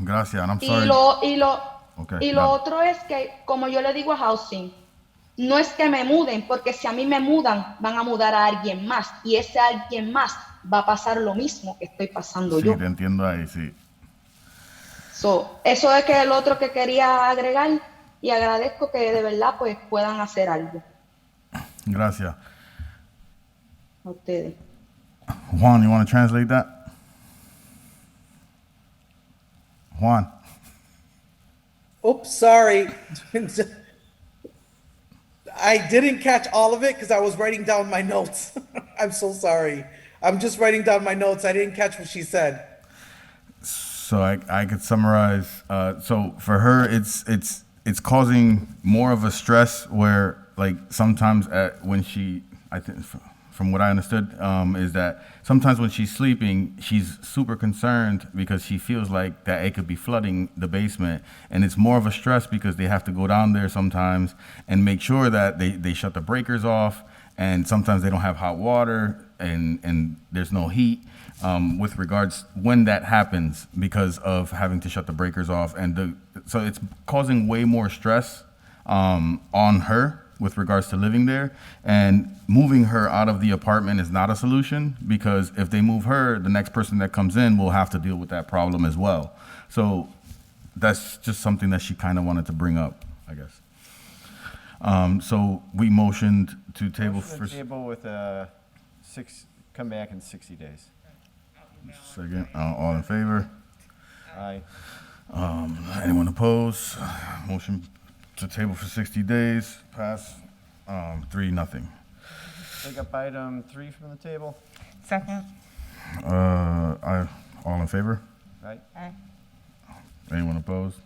Gracias. And I'm Y sorry. lo otro es que, como yo le digo a Housing, no es que me muden, porque si a mí me mudan, van a mudar a alguien más, y ese alguien más va a pasar lo mismo que estoy pasando Sí, yo. te entiendo ahí, sí. Eso es que el otro que quería agregar, y agradezco que de verdad pues puedan hacer algo Gracias. a ustedes. Juan, you want to translate that? Juan. Oops, sorry. I didn't catch all of it because I was writing down my notes. I'm so sorry. I'm just writing down my notes. I didn't catch what she said. So I could summarize. So for her, it's causing more of a stress where, like, sometimes when she, I think from what I understood, is that sometimes when she's sleeping, she's super concerned because she feels like that it could be flooding the basement, and it's more of a stress because they have to go down there sometimes and make sure that they shut the breakers off, and sometimes they don't have hot water and there's no heat. With regards when that happens because of having to shut the breakers off, so it's causing way more stress on her with regards to living there, and moving her out of the apartment is not a solution, because if they move her, the next person that comes in will have to deal with that problem as well. So that's just something that she kind of wanted to bring up, I guess. So we motioned to table Motion for to table with come back in 60 days. second. All in favor? Aye. Anyone opposed? Motion to table for 60 days, pass, 3-0. Take up item 3 from the table. Second. All in favor? Right? Aye. Anyone opposed?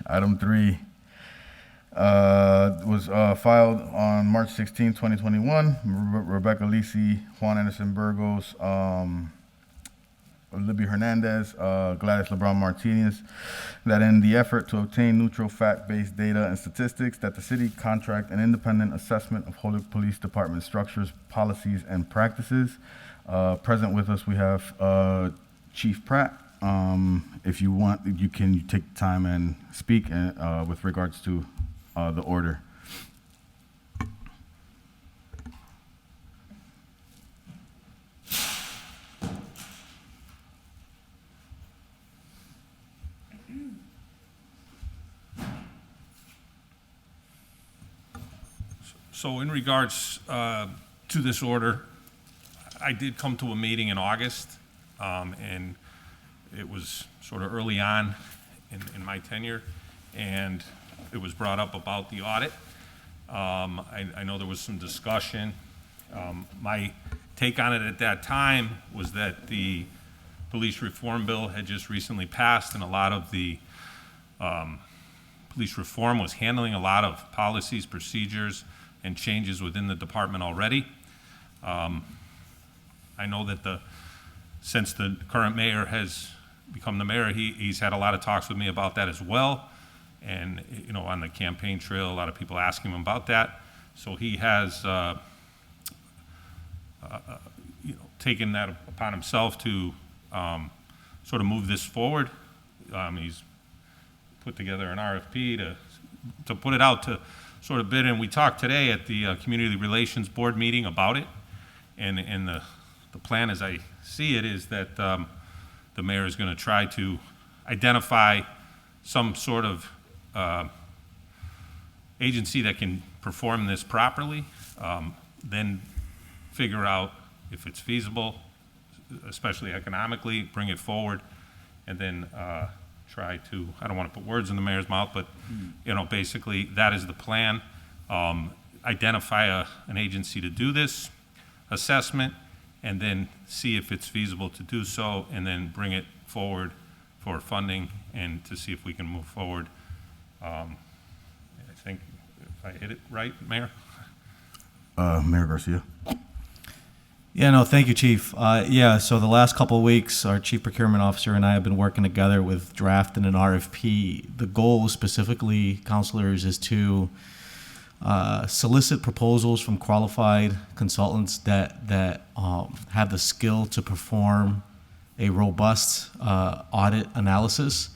Item 3 was filed on March 16, 2021. Rebecca LISI, Juan Anderson-Burgos, Libby Hernandez, Gladys LeBron-MARTINEZ, that in the effort to obtain neutral fact-based data and statistics, that the city contract an independent assessment of Holyoke Police Department structures, policies, and practices. Present with us, we have Chief Pratt. If you want, you can take time and speak with regards to the order. So in regards to this order, I did come to a meeting in August, and it was sort of early on in my tenure, and it was brought up about the audit. I know there was some discussion. My take on it at that time was that the police reform bill had just recently passed, and a lot of the police reform was handling a lot of policies, procedures, and changes within the department already. I know that since the current mayor has become the mayor, he's had a lot of talks with me about that as well. And, you know, on the campaign trail, a lot of people asking him about that. So he has, taken that upon himself to sort of move this forward. He's put together an RFP to put it out to sort of bid, and we talked today at the Community Relations Board meeting about it, and the plan as I see it is that the mayor is going to try to identify some sort of agency that can perform this properly, then figure out if it's feasible, especially economically, bring it forward, and then try to, I don't want to put words in the mayor's mouth, but you know, basically that is the plan. Identify an agency to do this assessment, and then see if it's feasible to do so, and then bring it forward for funding and to see if we can move forward. I think if I hit it right, Mayor? Mayor Garcia. Yeah, no, thank you, Chief. Yeah, so the last couple of weeks, our Chief Procurement Officer and I have been working together with drafting an RFP. The goal specifically, counselors, is to solicit proposals from qualified consultants that have the skill to perform a robust audit analysis.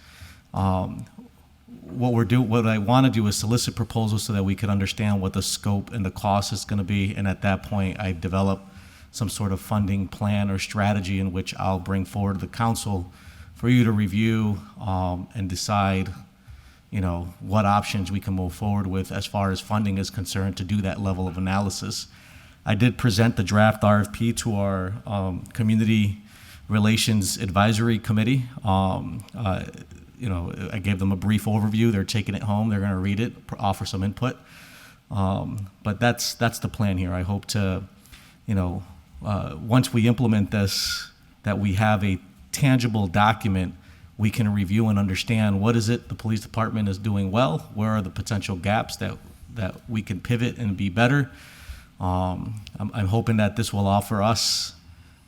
What I want to do is solicit proposals so that we could understand what the scope and the cost is going to be, and at that point, I develop some sort of funding plan or strategy in which I'll bring forward to the council for you to review and decide, you know, what options we can move forward with as far as funding is concerned to do that level of analysis. I did present the draft RFP to our Community Relations Advisory Committee. You know, I gave them a brief overview. They're taking it home. They're going to read it, offer some input. But that's the plan here. I hope to, you know, once we implement this, that we have a tangible document we can review and understand what is it the police department is doing well, where are the potential gaps that we can pivot and be better. I'm hoping that this will offer us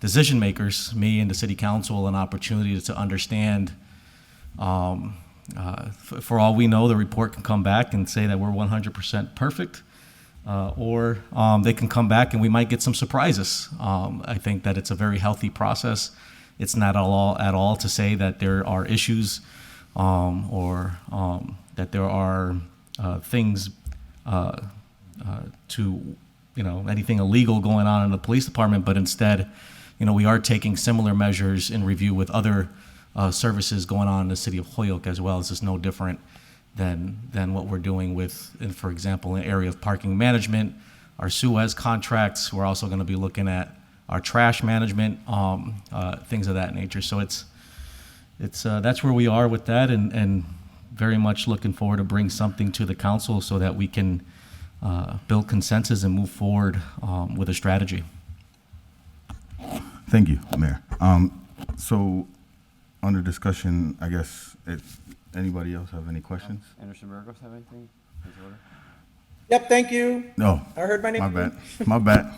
decision makers, me and the city council, an opportunity to understand. For all we know, the report can come back and say that we're 100% perfect. Or they can come back and we might get some surprises. I think that it's a very healthy process. It's not at all to say that there are issues or that there are things to, you know, anything illegal going on in the police department, but instead, you know, we are taking similar measures in review with other services going on in the city of Holyoke as well. This is no different than what we're doing with, for example, in the area of parking management, our Suez contracts. We're also going to be looking at our trash management, things of that nature. So it's that's where we are with that, and very much looking forward to bring something to the council so that we can build consensus and move forward with a strategy. Thank you, Mayor. So, under discussion, I guess, if anybody else have any questions? Anderson-Burgos have anything? His order? Yep, thank you. No. I heard my name. My bad. My bad.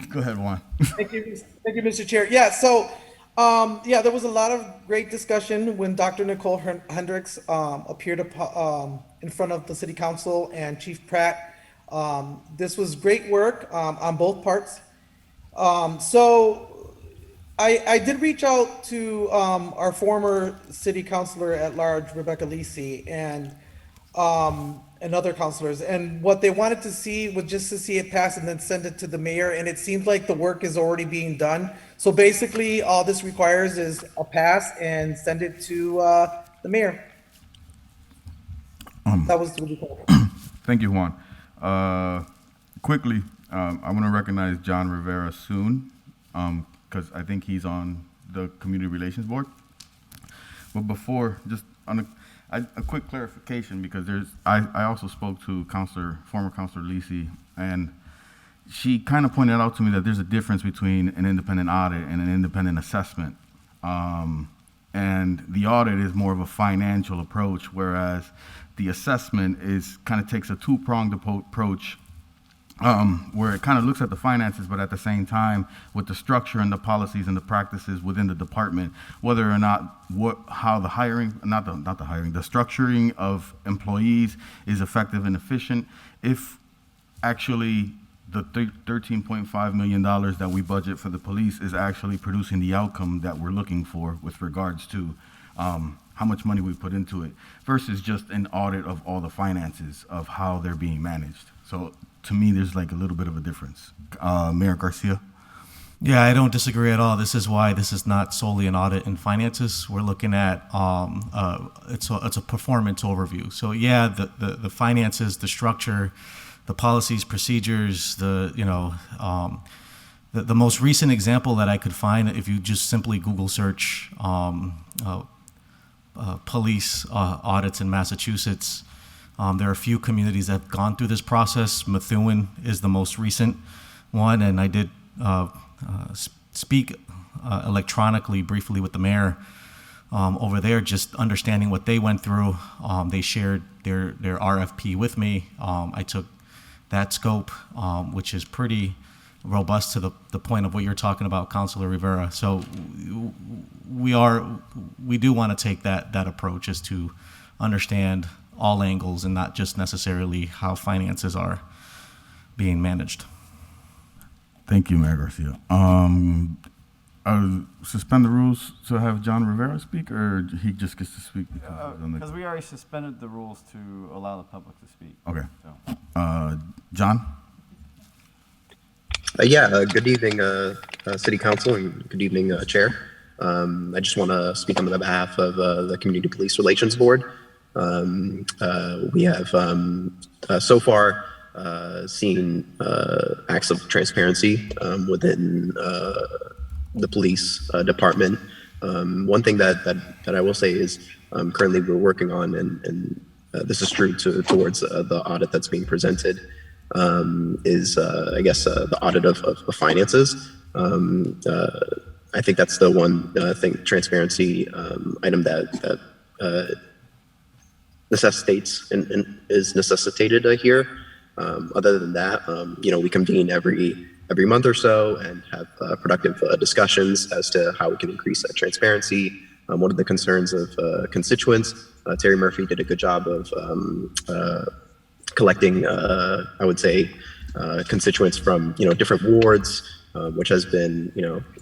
Go ahead, Juan. Thank you, Mr. Chair. Yeah, so, there was a lot of great discussion when Dr. Nicole Hendricks appeared in front of the City Council and Chief Pratt. This was great work on both parts. So I did reach out to our former City Councilor at Large, Rebecca LISI, and other councilors, and what they wanted to see was just to see it pass and then send it to the mayor, and it seems like the work is already being done. So basically, all this requires is a pass and send it to the mayor. That was the report. Thank you, Juan. Quickly, I want to recognize John Rivera soon, because I think he's on the Community Relations Board. But before, just on a quick clarification, because I also spoke to former Councilor LISI, and she kind of pointed out to me that there's a difference between an independent audit and an independent assessment. And the audit is more of a financial approach, whereas the assessment kind of takes a two-pronged approach, where it kind of looks at the finances, but at the same time, with the structure and the policies and the practices within the department, whether or not the structuring of employees is effective and efficient, if actually the $13.5 million that we budget for the police is actually producing the outcome that we're looking for with regards to how much money we put into it, versus just an audit of all the finances of how they're being managed. So to me, there's like a little bit of a difference. Mayor Garcia? Yeah, I don't disagree at all. This is why this is not solely an audit in finances. We're looking at it's a performance overview. So yeah, the finances, the structure, the policies, procedures, the most recent example that I could find, if you just simply Google search police audits in Massachusetts, there are a few communities that have gone through this process. Methuen is the most recent one, and I did speak electronically briefly with the mayor over there, just understanding what they went through. They shared their RFP with me. I took that scope, which is pretty robust to the point of what you're talking about, Councilor Rivera. So we do want to take that approach, is to understand all angles and not just necessarily how finances are being managed. Thank you, Mayor Garcia. Suspend the rules to have John Rivera speak, or he just gets to speak? Because we already suspended the rules to allow the public to speak. Okay. So. John? Good evening, City Council, and good evening, Chair. I just want to speak on the behalf of the Community Police Relations Board. We have so far seen acts of transparency within the police department. One thing that I will say is currently we're working on, and this is true towards the audit that's being presented, is the audit of finances. I think that's the one transparency item that necessitates and is necessitated here. Other than that, we convene every month or so and have productive discussions as to how we can increase transparency. One of the concerns of constituents, Terry Murphy did a good job of collecting, I would say, constituents from different wards, which has been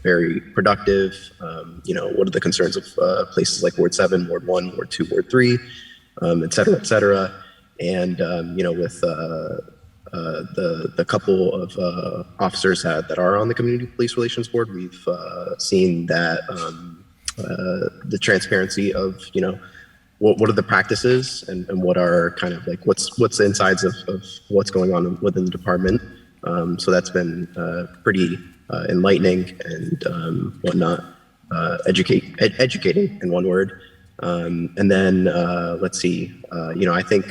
very productive. What are the concerns of places like Ward 7, Ward 1, Ward 2, Ward 3, et cetera, et cetera. And with the couple of officers that are on the Community Police Relations Board, we've seen that the transparency of what are the practices and what are kind of like what's the insides of what's going on within the department. So that's been pretty enlightening and whatnot, educating in one word. And then let's see, I think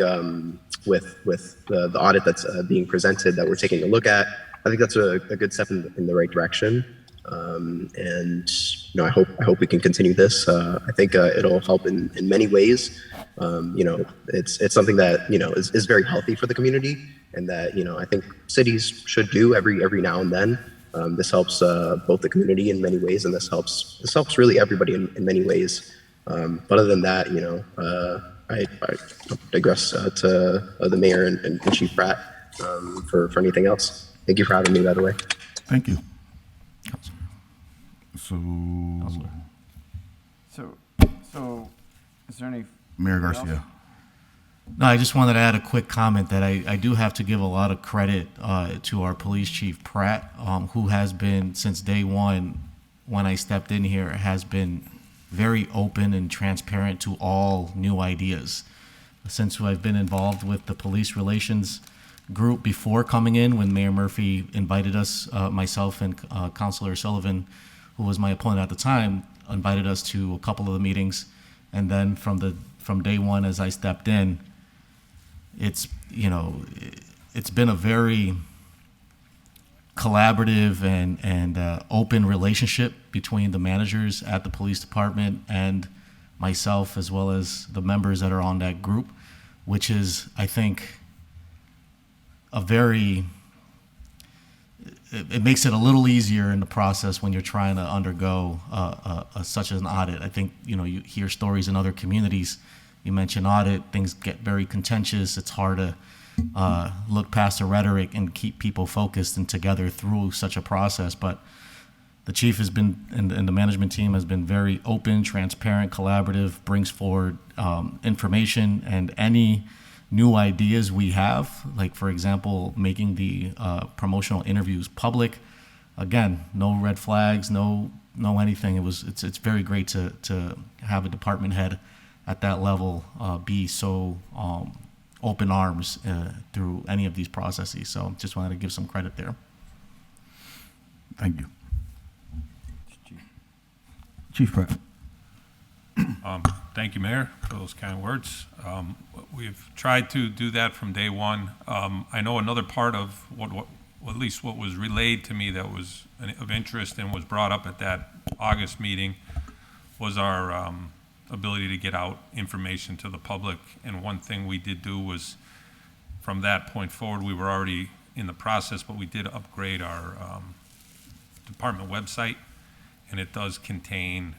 with the audit that's being presented that we're taking a look at, I think that's a good step in the right direction. And I hope we can continue this. I think it'll help in many ways. It's something that is very healthy for the community, and that I think cities should do every now and then. This helps both the community in many ways, and this helps really everybody in many ways. But other than that, I digress to the mayor and Chief Pratt for anything else. Thank you for having me, by the way. Thank you. So, is there any? Mayor Garcia. No, I just wanted to add a quick comment that I do have to give a lot of credit to our police chief, Pratt, who has been, since day one, when I stepped in here, has been very open and transparent to all new ideas. Since I've been involved with the police relations group before coming in, when Mayor Murphy invited us, myself and Councilor Sullivan, who was my opponent at the time, invited us to a couple of the meetings. And then from day one, as I stepped in, it's been a very collaborative and open relationship between the managers at the police department and myself, as well as the members that are on that group, which is, I think, it makes it a little easier in the process when you're trying to undergo such an audit. I think, you hear stories in other communities. You mention audit, things get very contentious. It's hard to look past the rhetoric and keep people focused and together through such a process. But the chief has been, and the management team has been very open, transparent, collaborative, brings forward information and any new ideas we have, like, for example, making the promotional interviews public. Again, no red flags, no anything. It's very great to have a department head at that level be so open arms through any of these processes. So just wanted to give some credit there. Thank you. Chief Pratt. Thank you, Mayor, for those kind words. We've tried to do that from day one. I know another part of at least what was relayed to me that was of interest and was brought up at that August meeting was our ability to get out information to the public. And one thing we did do was, from that point forward, we were already in the process, but we did upgrade our department website, and it does contain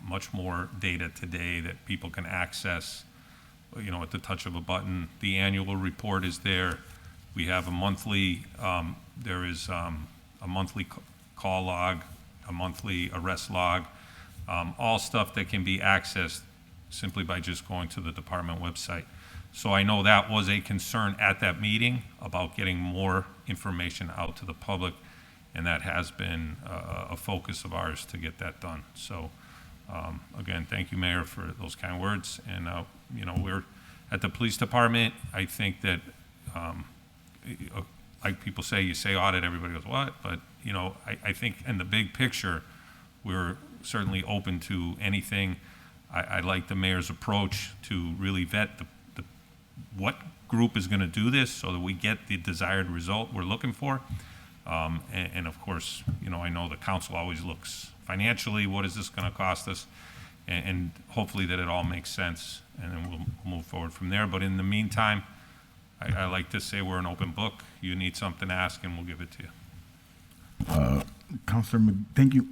much more data today that people can access, at the touch of a button. The annual report is there. We have a monthly, there is a monthly call log, a monthly arrest log, all stuff that can be accessed simply by just going to the department website. So I know that was a concern at that meeting about getting more information out to the public, and that has been a focus of ours to get that done. So again, thank you, Mayor, for those kind words. And we're at the police department. I think that like people say, you say audit, everybody goes, what? But I think in the big picture, we're certainly open to anything. I like the mayor's approach to really vet what group is going to do this so that we get the desired result we're looking for. And of course, I know the council always looks financially, what is this going to cost us? And hopefully that it all makes sense, and then we'll move forward from there. But in the meantime, I like to say we're an open book. You need something, ask, and we'll give it to you. Councilor, thank you,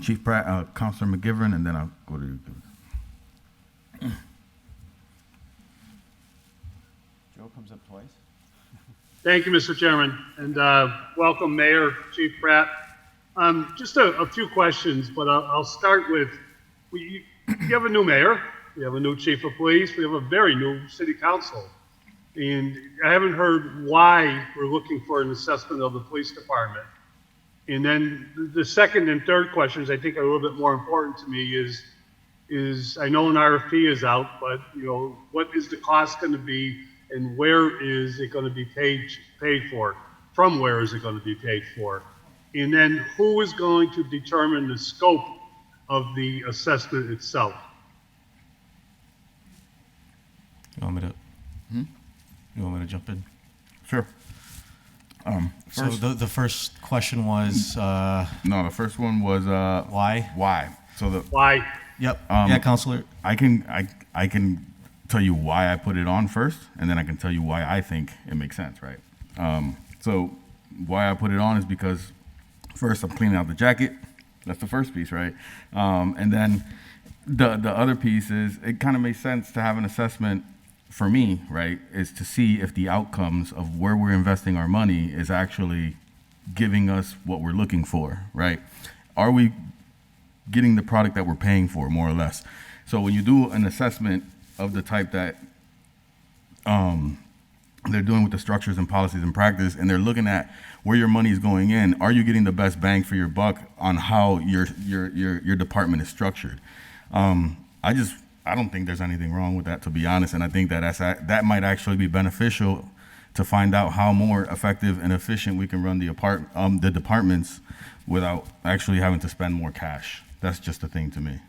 Chief Pratt. Councilor McGivern, and then I'll go to you. Joe comes up twice. Thank you, Mr. Chairman, and welcome, Mayor, Chief Pratt. Just a few questions, but I'll start with, you have a new mayor, you have a new chief of police, we have a very new city council. And I haven't heard why we're looking for an assessment of the police department. And then the second and third questions, I think, are a little bit more important to me is I know an RFP is out, but what is the cost going to be, and where is it going to be paid for? From where is it going to be paid for? And then who is going to determine the scope of the assessment itself? You want me to? You want me to jump in? Sure. So the first question was No, the first one was why? why. So the Why? Yep. Yeah, Counselor. I can tell you why I put it on first, and then I can tell you why I think it makes sense, right? So why I put it on is because first I'm cleaning out the jacket. That's the first piece, right? And then the other piece is it kind of makes sense to have an assessment for me, right? Is to see if the outcomes of where we're investing our money is actually giving us what we're looking for, right? Are we getting the product that we're paying for, more or less? So when you do an assessment of the type that they're doing with the structures and policies and practice, and they're looking at where your money is going in, are you getting the best bang for your buck on how your department is structured? I don't think there's anything wrong with that, to be honest, and I think that might actually be beneficial to find out how more effective and efficient we can run the departments without actually having to spend more cash. That's just a thing to me.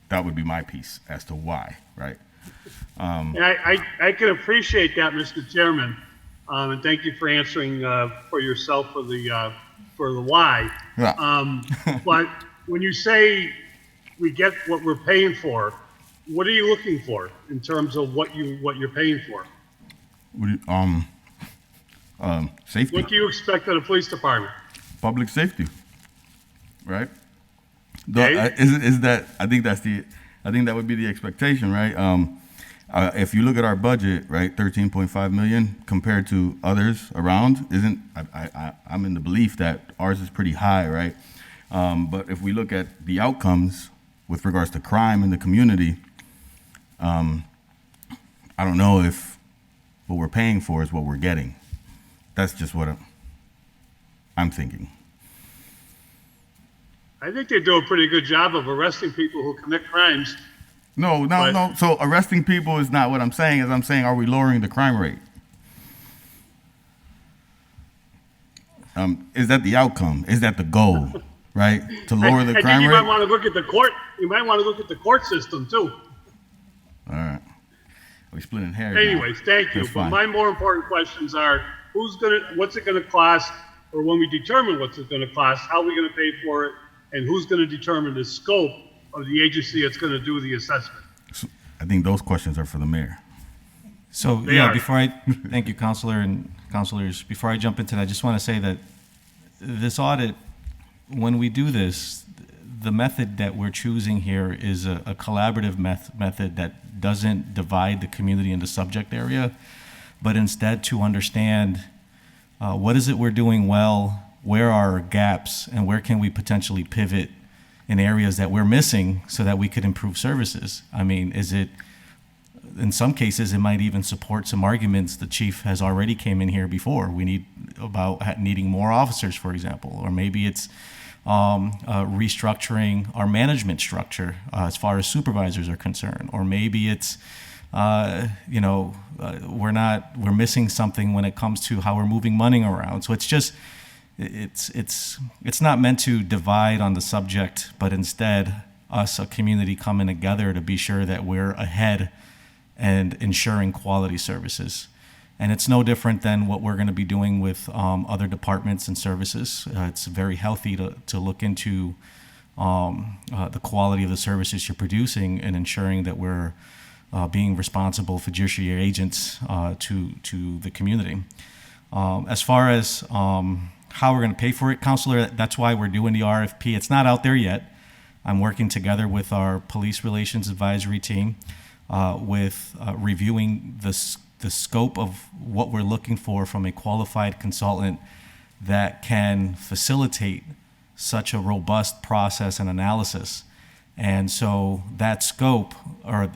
That would be my piece as to why, right? And I can appreciate that, Mr. Chairman, and thank you for answering for yourself for the why. Yeah. But when you say we get what we're paying for, what are you looking for in terms of what you're paying for? Safety. What do you expect of the police department? Public safety, right? Okay. I think that would be the expectation, right? If you look at our budget, right, 13.5 million compared to others around, I'm in the belief that ours is pretty high, right? But if we look at the outcomes with regards to crime in the community, I don't know if what we're paying for is what we're getting. That's just what I'm thinking. I think they do a pretty good job of arresting people who commit crimes. No. So arresting people is not what I'm saying. I'm saying, are we lowering the crime rate? Is that the outcome? Is that the goal, right? To lower the I crime think you rate? might want to look at the court. You might want to look at the court system too. All right. We're splitting hairs now. Anyways, thank you. That's But fine. my more important questions are: what's it gonna cost, or when we determine what's it gonna cost, how are we gonna pay for it, and who's gonna determine the scope of the agency that's gonna do the assessment? I think those questions are for the mayor. So They yeah, are. thank you, Counselor and Counselors. Before I jump into that, I just want to say that this audit, when we do this, the method that we're choosing here is a collaborative method that doesn't divide the community into subject area, but instead to understand what is it we're doing well, where are our gaps, and where can we potentially pivot in areas that we're missing so that we could improve services. I mean, in some cases, it might even support some arguments the chief has already came in here before. We need about needing more officers, for example, or maybe it's restructuring our management structure as far as supervisors are concerned, or maybe it's we're missing something when it comes to how we're moving money around. So it's just it's not meant to divide on the subject, but instead us, a community, coming together to be sure that we're ahead and ensuring quality services. And it's no different than what we're going to be doing with other departments and services. It's very healthy to look into the quality of the services you're producing and ensuring that we're being responsible fiduciary agents to the community. As far as how we're going to pay for it, Counselor, that's why we're doing the RFP. It's not out there yet. I'm working together with our Police Relations Advisory team with reviewing the scope of what we're looking for from a qualified consultant that can facilitate such a robust process and analysis. And so that scope or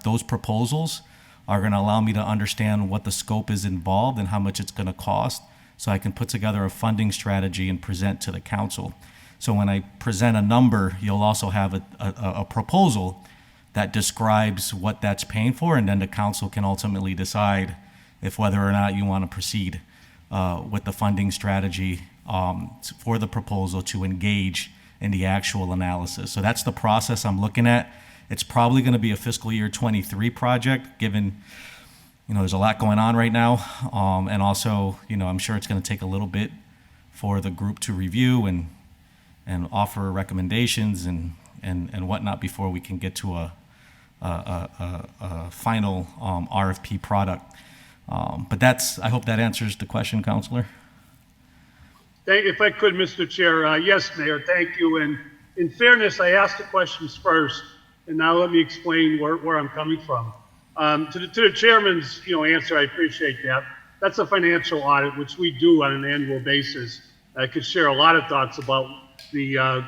those proposals are going to allow me to understand what the scope is involved and how much it's going to cost, so I can put together a funding strategy and present to the council. So when I present a number, you'll also have a proposal that describes what that's paying for, and then the council can ultimately decide if whether or not you want to proceed with the funding strategy for the proposal to engage in the actual analysis. So that's the process I'm looking at. It's probably going to be a fiscal year 23 project, given, there's a lot going on right now. And also, I'm sure it's going to take a little bit for the group to review and offer recommendations and whatnot before we can get to a final RFP product. But I hope that answers the question, Counselor. If I could, Mr. Chair, yes, Mayor, thank you. And in fairness, I asked the questions first, and now let me explain where I'm coming from. To the chairman's, answer, I appreciate that. That's a financial audit, which we do on an annual basis. I could share a lot of thoughts about the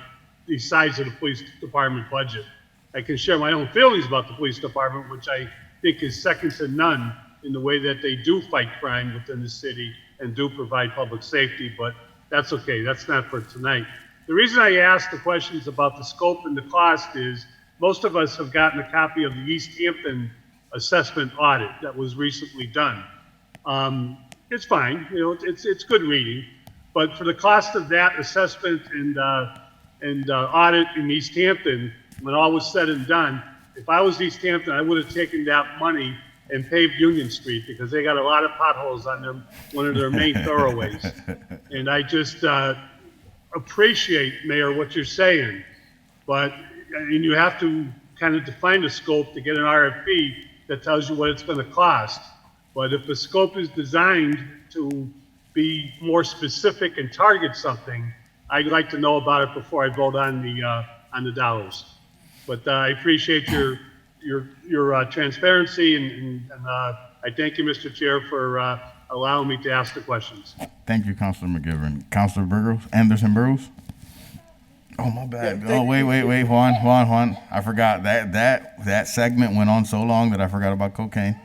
size of the police department budget. I can share my own feelings about the police department, which I think is second to none in the way that they do fight crime within the city and do provide public safety, but that's okay. That's not for tonight. The reason I asked the questions about the scope and the cost is most of us have gotten a copy of the East Hampton assessment audit that was recently done. It's fine, it's good reading, but for the cost of that assessment and audit in East Hampton, when all was said and done, if I was East Hampton, I would have taken that money and paved Union Street because they got a lot of potholes on one of their main thoroughways. And I just appreciate, Mayor, what you're saying, but you have to kind of define the scope to get an RFP that tells you what it's going to cost. But if the scope is designed to be more specific and target something, I'd like to know about it before I vote on the dollars. But I appreciate your transparency, and I thank you, Mr. Chair, for allowing me to ask the questions. Thank you, Councilor McGivern. Councilor Burgos, Anderson-Burgos? Oh, my bad. Oh, wait, Juan. I forgot. That segment went on so long that I forgot about cocaine.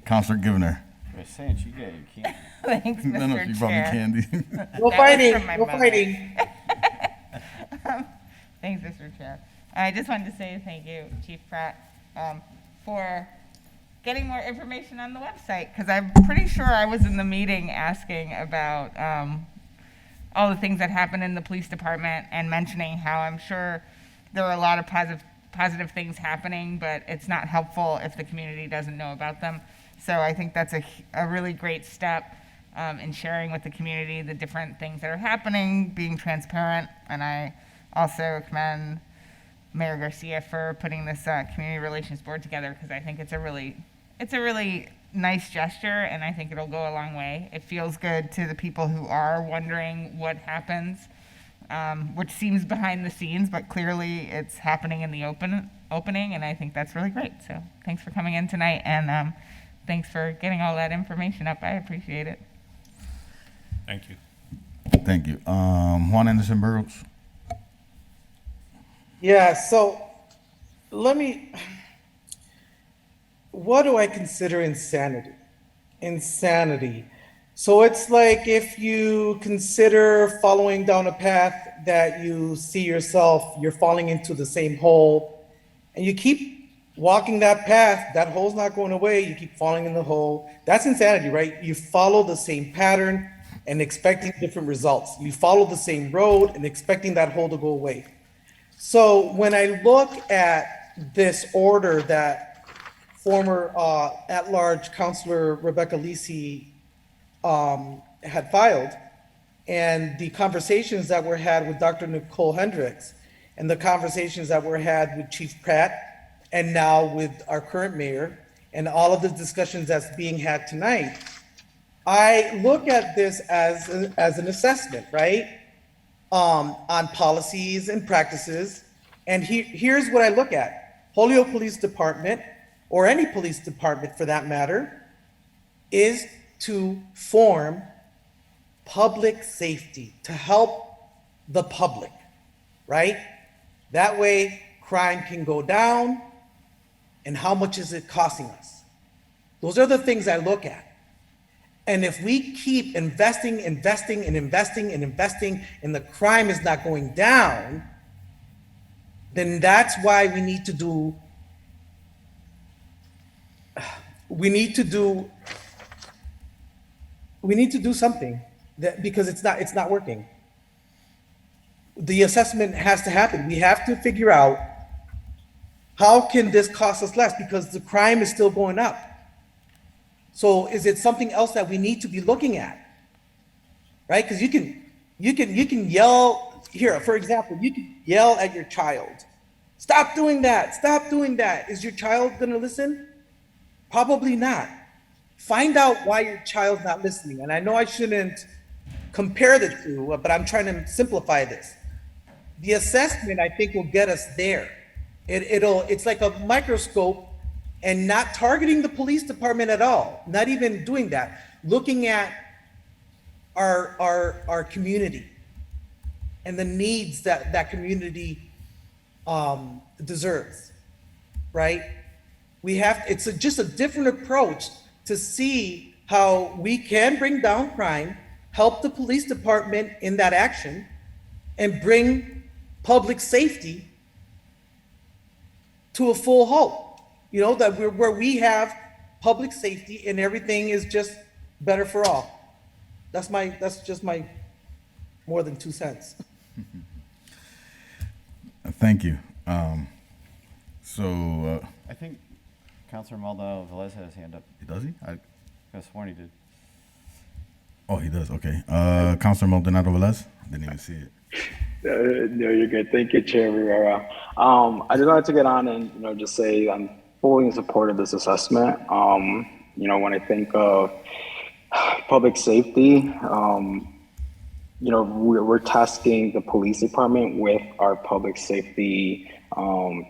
Councilor Givner. You're saying she got your candy. Thanks, Mr. No, she brought me Chair. candy. No fighting, no fighting. Thanks, Mr. Chair. I just wanted to say thank you, Chief Pratt, for getting more information on the website, because I'm pretty sure I was in the meeting asking about all the things that happen in the police department and mentioning how I'm sure there are a lot of positive things happening, but it's not helpful if the community doesn't know about them. So I think that's a really great step in sharing with the community the different things that are happening, being transparent, and I also commend Mayor Garcia for putting this community relations board together, because I think it's a really nice gesture, and I think it'll go a long way. It feels good to the people who are wondering what happens, which seems behind the scenes, but clearly it's happening in the opening, and I think that's really great. So thanks for coming in tonight, and thanks for getting all that information up. I appreciate it. Thank you. Thank you. Juan Anderson-Burgos. Yeah, so what do I consider insanity? Insanity. So it's like if you consider following down a path that you see yourself, you're falling into the same hole, and you keep walking that path, that hole's not going away, you keep falling in the hole. That's insanity, right? You follow the same pattern and expecting different results. You follow the same road and expecting that hole to go away. So when I look at this order that former at-large Councilor Rebecca LISI had filed, and the conversations that were had with Dr. Nicole Hendricks, and the conversations that were had with Chief Pratt, and now with our current mayor, and all of the discussions that's being had tonight, I look at this as an assessment, right? On policies and practices. And here's what I look at. Holyoke Police Department, or any police department for that matter, is to form public safety, to help the public, right? That way crime can go down, and how much is it costing us? Those are the things I look at. And if we keep investing, and the crime is not going down, then that's why we need to do something, because it's not working. The assessment has to happen. We have to figure out How can this cost us less? Because the crime is still going up. So is it something else that we need to be looking at? Right? Because you can yell here, for example, you can yell at your child. Stop doing that. Stop doing that. Is your child going to listen? Probably not. Find out why your child's not listening. And I know I shouldn't compare the two, but I'm trying to simplify this. The assessment, I think, will get us there. It's like a microscope and not targeting the police department at all, not even doing that, looking at our community and the needs that community deserves, right? It's just a different approach to see how we can bring down crime, help the police department in that action, and bring public safety to a full halt. You know, that where we have public safety and everything is just better for all. That's just my more than 2 cents. Thank you. I think Councilor Maldonado Velez had his hand up. Does he? I could have sworn he did. Oh, he does. Okay. Councilor Maldonado Velez? Didn't even see it. No, you're good. Thank you, Chair Rivera. I just wanted to get on and just say I'm fully in support of this assessment. When I think of public safety, we're tasking the police department with our public safety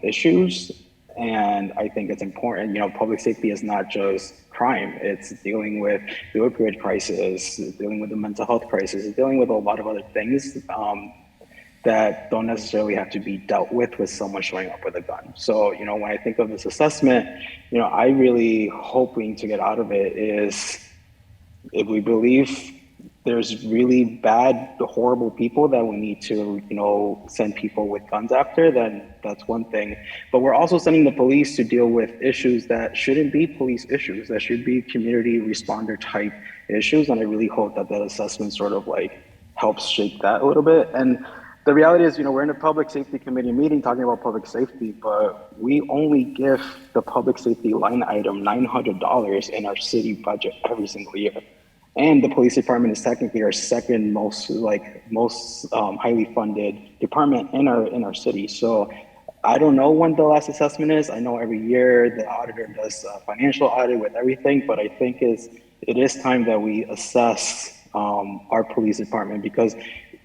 issues, and I think it's important. Public safety is not just crime; it's dealing with the opioid crisis, dealing with the mental health crisis, dealing with a lot of other things that don't necessarily have to be dealt with someone showing up with a gun. So, when I think of this assessment, I really hoping to get out of it is if we believe there's really bad, horrible people that we need to, send people with guns after, then that's one thing. But we're also sending the police to deal with issues that shouldn't be police issues, that should be community responder type issues. And I really hope that assessment sort of helps shape that a little bit. And the reality is, we're in a public safety committee meeting talking about public safety, but we only give the public safety line item $900 in our city budget every single year. And the police department is technically our second most highly funded department in our city. So I don't know when the last assessment is. I know every year the auditor does a financial audit with everything, but I think it is time that we assess our police department, because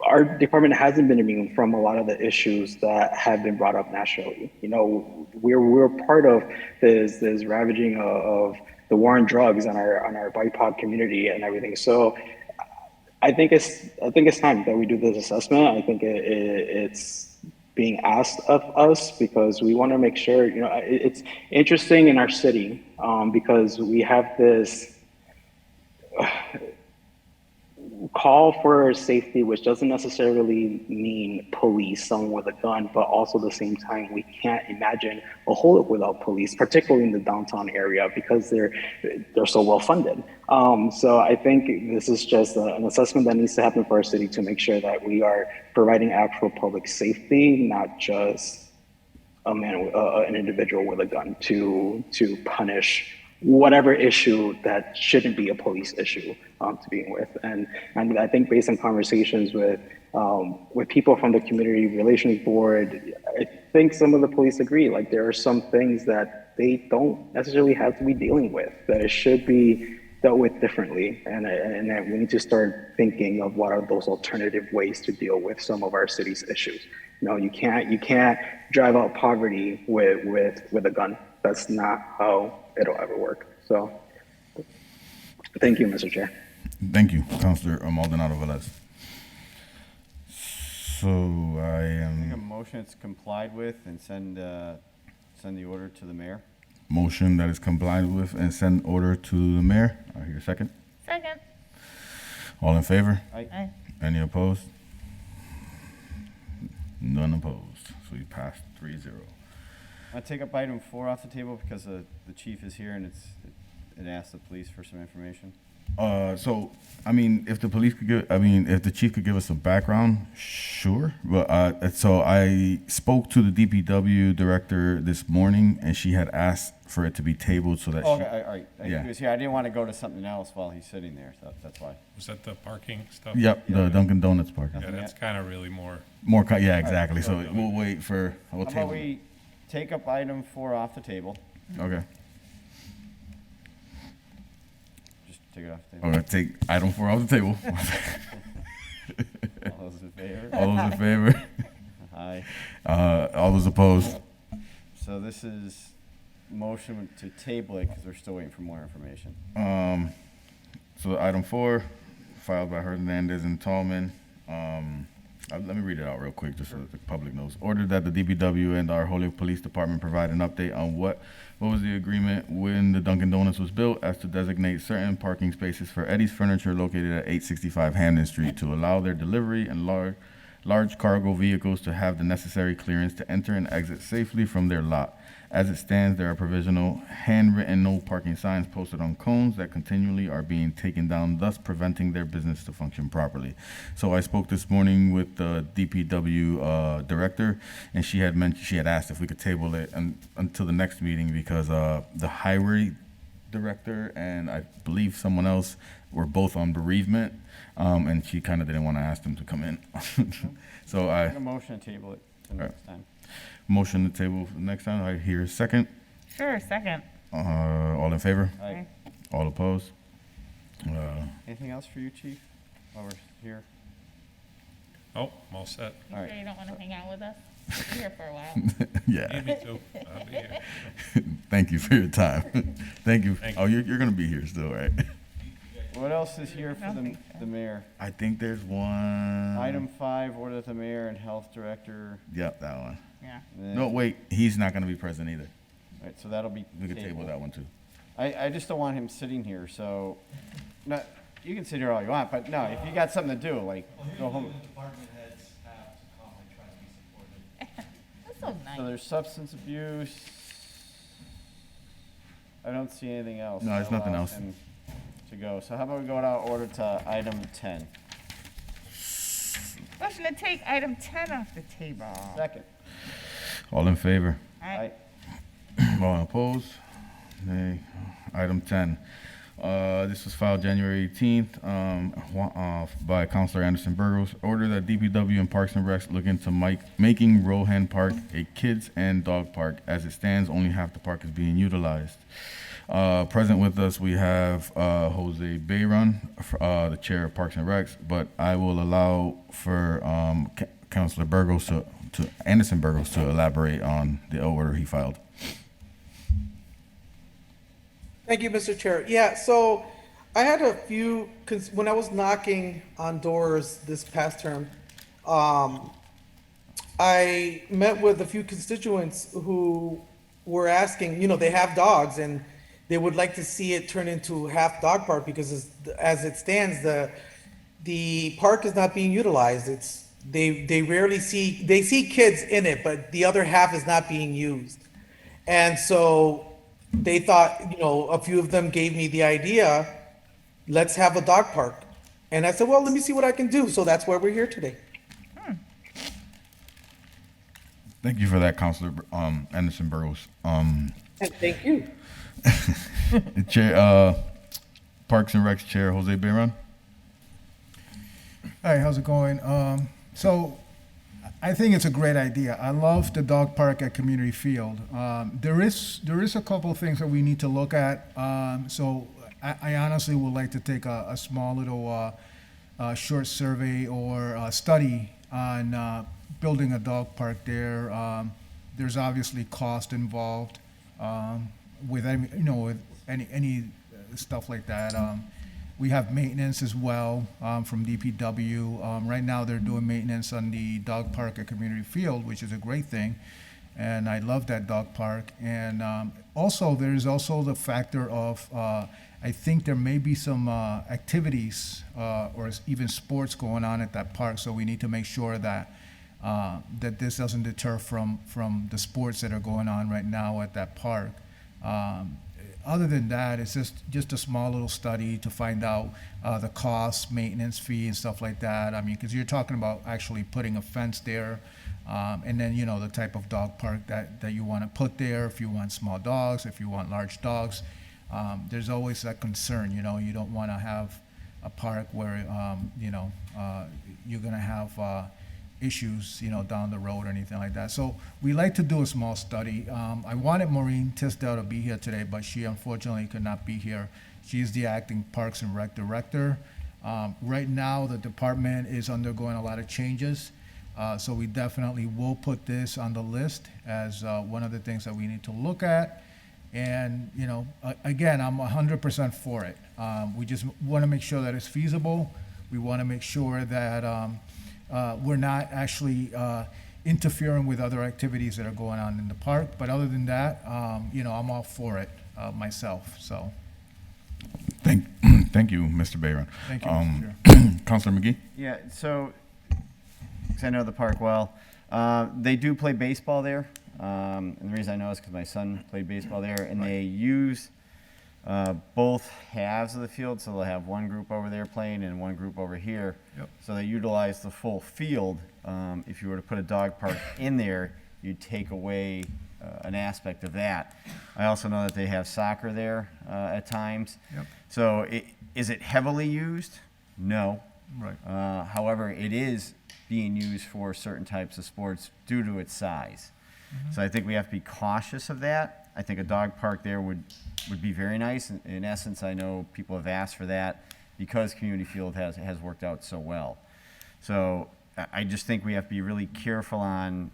our department hasn't been immune from a lot of the issues that have been brought up nationally. We're part of this ravaging of the war on drugs on our BIPOC community and everything. So I think it's time that we do this assessment. I think it's being asked of us because we want to make sure, it's interesting in our city because we have this call for safety, which doesn't necessarily mean police, someone with a gun, but also at the same time, we can't imagine a Holyoke without police, particularly in the downtown area, because they're so well funded. So I think this is just an assessment that needs to happen for our city to make sure that we are providing actual public safety, not just an individual with a gun to punish whatever issue that shouldn't be a police issue to begin with. And I think based on conversations with people from the community relations board, I think some of the police agree, there are some things that they don't necessarily have to be dealing with, that it should be dealt with differently. And that we need to start thinking of what are those alternative ways to deal with some of our city's issues. You can't drive out poverty with a gun. That's not how it'll ever work. So thank you, Mr. Chair. Thank you, Councilor Maldonado Velez. So I think a motion is complied with and send the order to the mayor. Motion that is complied with and send order to the mayor. I hear a second. Second. All in favor? Aye. Any opposed? None opposed. So we passed 3-0. I'll take up item 4 off the table because the chief is here and it asked the police for some information. So I mean, if the police could if the chief could give us some background, sure. But so I spoke to the DPW director this morning, and she had asked for it to be tabled so that Okay, all right. Yeah. He was here. I didn't want to go to something else while he's sitting there, so that's why. Was that the parking stuff? Yep, the Dunkin Donuts parking. Yeah, that's kind of really more. Yeah, exactly. So we'll wait for, we'll How about table. we take up item 4 off the table? Okay. Just take it off the table. Okay, take item 4 off the table. All those in favor? All those in favor? Aye. All those opposed? So this is motion to table it because we're still waiting for more information. So item 4, filed by Hernandez and Tallman. Let me read it out real quick just so that the public knows. Ordered that the DPW and our Holyoke Police Department provide an update on what was the agreement when the Dunkin Donuts was built as to designate certain parking spaces for Eddie's Furniture located at 865 Hampden Street to allow their delivery and large cargo vehicles to have the necessary clearance to enter and exit safely from their lot. As it stands, there are provisional handwritten no parking signs posted on cones that continually are being taken down, thus preventing their business to function properly. So I spoke this morning with the DPW director, and she had asked if we could table it until the next meeting because the highway director and I believe someone else were both on bereavement, and she kind of didn't want to ask them to come in. So Make a motion to table it till next time. Motion to table for next time. I hear a second. Sure, second. All in favor? Aye. All opposed? Anything else for you, Chief, while we're here? Oh, I'm all set. You All right. sure you don't want to hang out with us? We're here for a while. Yeah. Me too. I'll be here. Thank you for your time. Thank you. Thank Oh, you're going to be here still, right? What else is here for the mayor? I think there's one. Item 5, order that the mayor and health director. Yep, that one. Yeah. No, wait, he's not going to be present either. Right, so that'll be We could table tabled. that one too. I just don't want him sitting here, so, no, you can sit here all you want, but no, if you got something to do, like, go home. Department heads have to come and try to be supported. That's so nice. So there's substance abuse. I don't see anything else. No, there's that nothing allows else. him to go. So how about we go out order to item 10? Motion to take item 10 off the table. Second. All in favor? Aye. All opposed? Nay. Item 10. This was filed January 18th by Councilor Anderson-Burgos. Order that DPW and Parks and Recs look into making Rohan Park a kids and dog park. As it stands, only half the park is being utilized. Present with us, we have Jose Bayron, the chair of Parks and Recs, but I will allow for Councilor Burgos to Anderson-Burgos to elaborate on the order he filed. Thank you, Mr. Chair. Yeah, so I had a few, when I was knocking on doors this past term, I met with a few constituents who were asking, they have dogs and they would like to see it turn into half dog park because as it stands, the park is not being utilized. They rarely see kids in it, but the other half is not being used. And so they thought, a few of them gave me the idea, let's have a dog park. And I said, well, let me see what I can do. So that's why we're here today. Thank you for that, Councilor Anderson-Burgos. And thank you. Chair, Parks and Recs Chair Jose Bayron. Hi, how's it going? So I think it's a great idea. I love the dog park at Community Field. There is a couple of things that we need to look at. So I honestly would like to take a small little short survey or study on building a dog park there. There's obviously cost involved with any stuff like that. We have maintenance as well from DPW. Right now, they're doing maintenance on the dog park at Community Field, which is a great thing. And I love that dog park. And also, there's also the factor of, I think there may be some activities or even sports going on at that park. So we need to make sure that that this doesn't deter from the sports that are going on right now at that park. other than that, it's just a small little study to find out the cost, maintenance fee, and stuff like that. I mean, because you're talking about actually putting a fence there, and then, you know, the type of dog park that you want to put there, if you want small dogs, if you want large dogs. There's always that concern, you know, you don't want to have a park where, you know, you're going to have issues, you know, down the road or anything like that. So we like to do a small study. I wanted Maureen Tisdale to be here today, but she unfortunately could not be here. She's the acting Parks and Rec director. Right now, the department is undergoing a lot of changes. So we definitely will put this on the list as one of the things that we need to look at. And, you know, again, I'm 100% for it. We just want to make sure that it's feasible. We want to make sure that we're not actually interfering with other activities that are going on in the park. But other than that, you know, I'm all for it myself, so. Thank you, Mr. Bayron. Thank you, Mr. Chair. Councilor McGee? Yeah, so, 'cause I know the park well, they do play baseball there. And the reason I know is because my son played baseball there, and they use both halves of the field, so they'll have one group over there playing and one group over here. Yep. So they utilize the full field. If you were to put a dog park in there, you'd take away an aspect of that. I also know that they have soccer there at times. Yep. So is it heavily used? No. Right. However, it is being used for certain types of sports due to its size. So I think we have to be cautious of that. I think a dog park there would be very nice. In essence, I know people have asked for that because community field has worked out so well. So I just think we have to be really careful on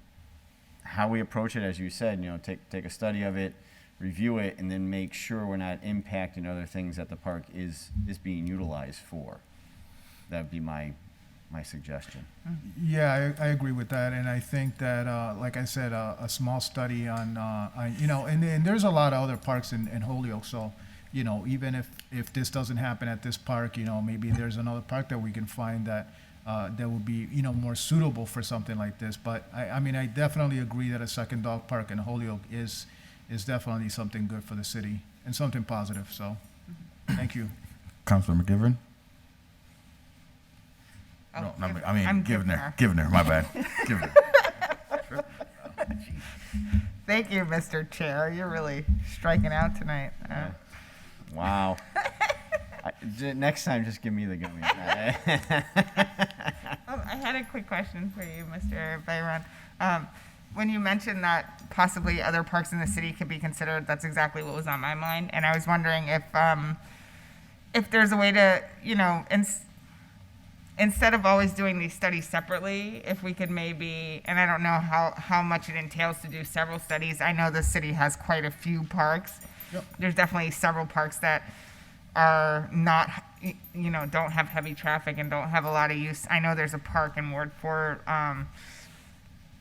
how we approach it. As you said, you know, take a study of it, review it, and then make sure we're not impacting other things that the park is being utilized for. That would be my suggestion. Yeah, I agree with that, and I think that, like I said, a small study on, you know, and there's a lot of other parks in Holyoke, so, you know, even if this doesn't happen at this park, you know, maybe there's another park that we can find that would be, you know, more suitable for something like this. But I mean, I definitely agree that a second dog park in Holyoke is definitely something good for the city and something positive, so, thank you. Councilor McGivern? Oh, No, Giv- I mean, I'm Givner, my bad. Givner. Thank you, Mr. Chair. You're really striking out tonight. Wow. Next time, just give me the gummy. Oh, I had a quick question for you, Mr. Bayron. When you mentioned that possibly other parks in the city could be considered, that's exactly what was on my mind. And I was wondering if there's a way to, you know, instead of always doing these studies separately, if we could maybe, and I don't know how much it entails to do several studies. I know the city has quite a few parks. Yep. There's definitely several parks that are not, you know, don't have heavy traffic and don't have a lot of use. I know there's a park in Ward 4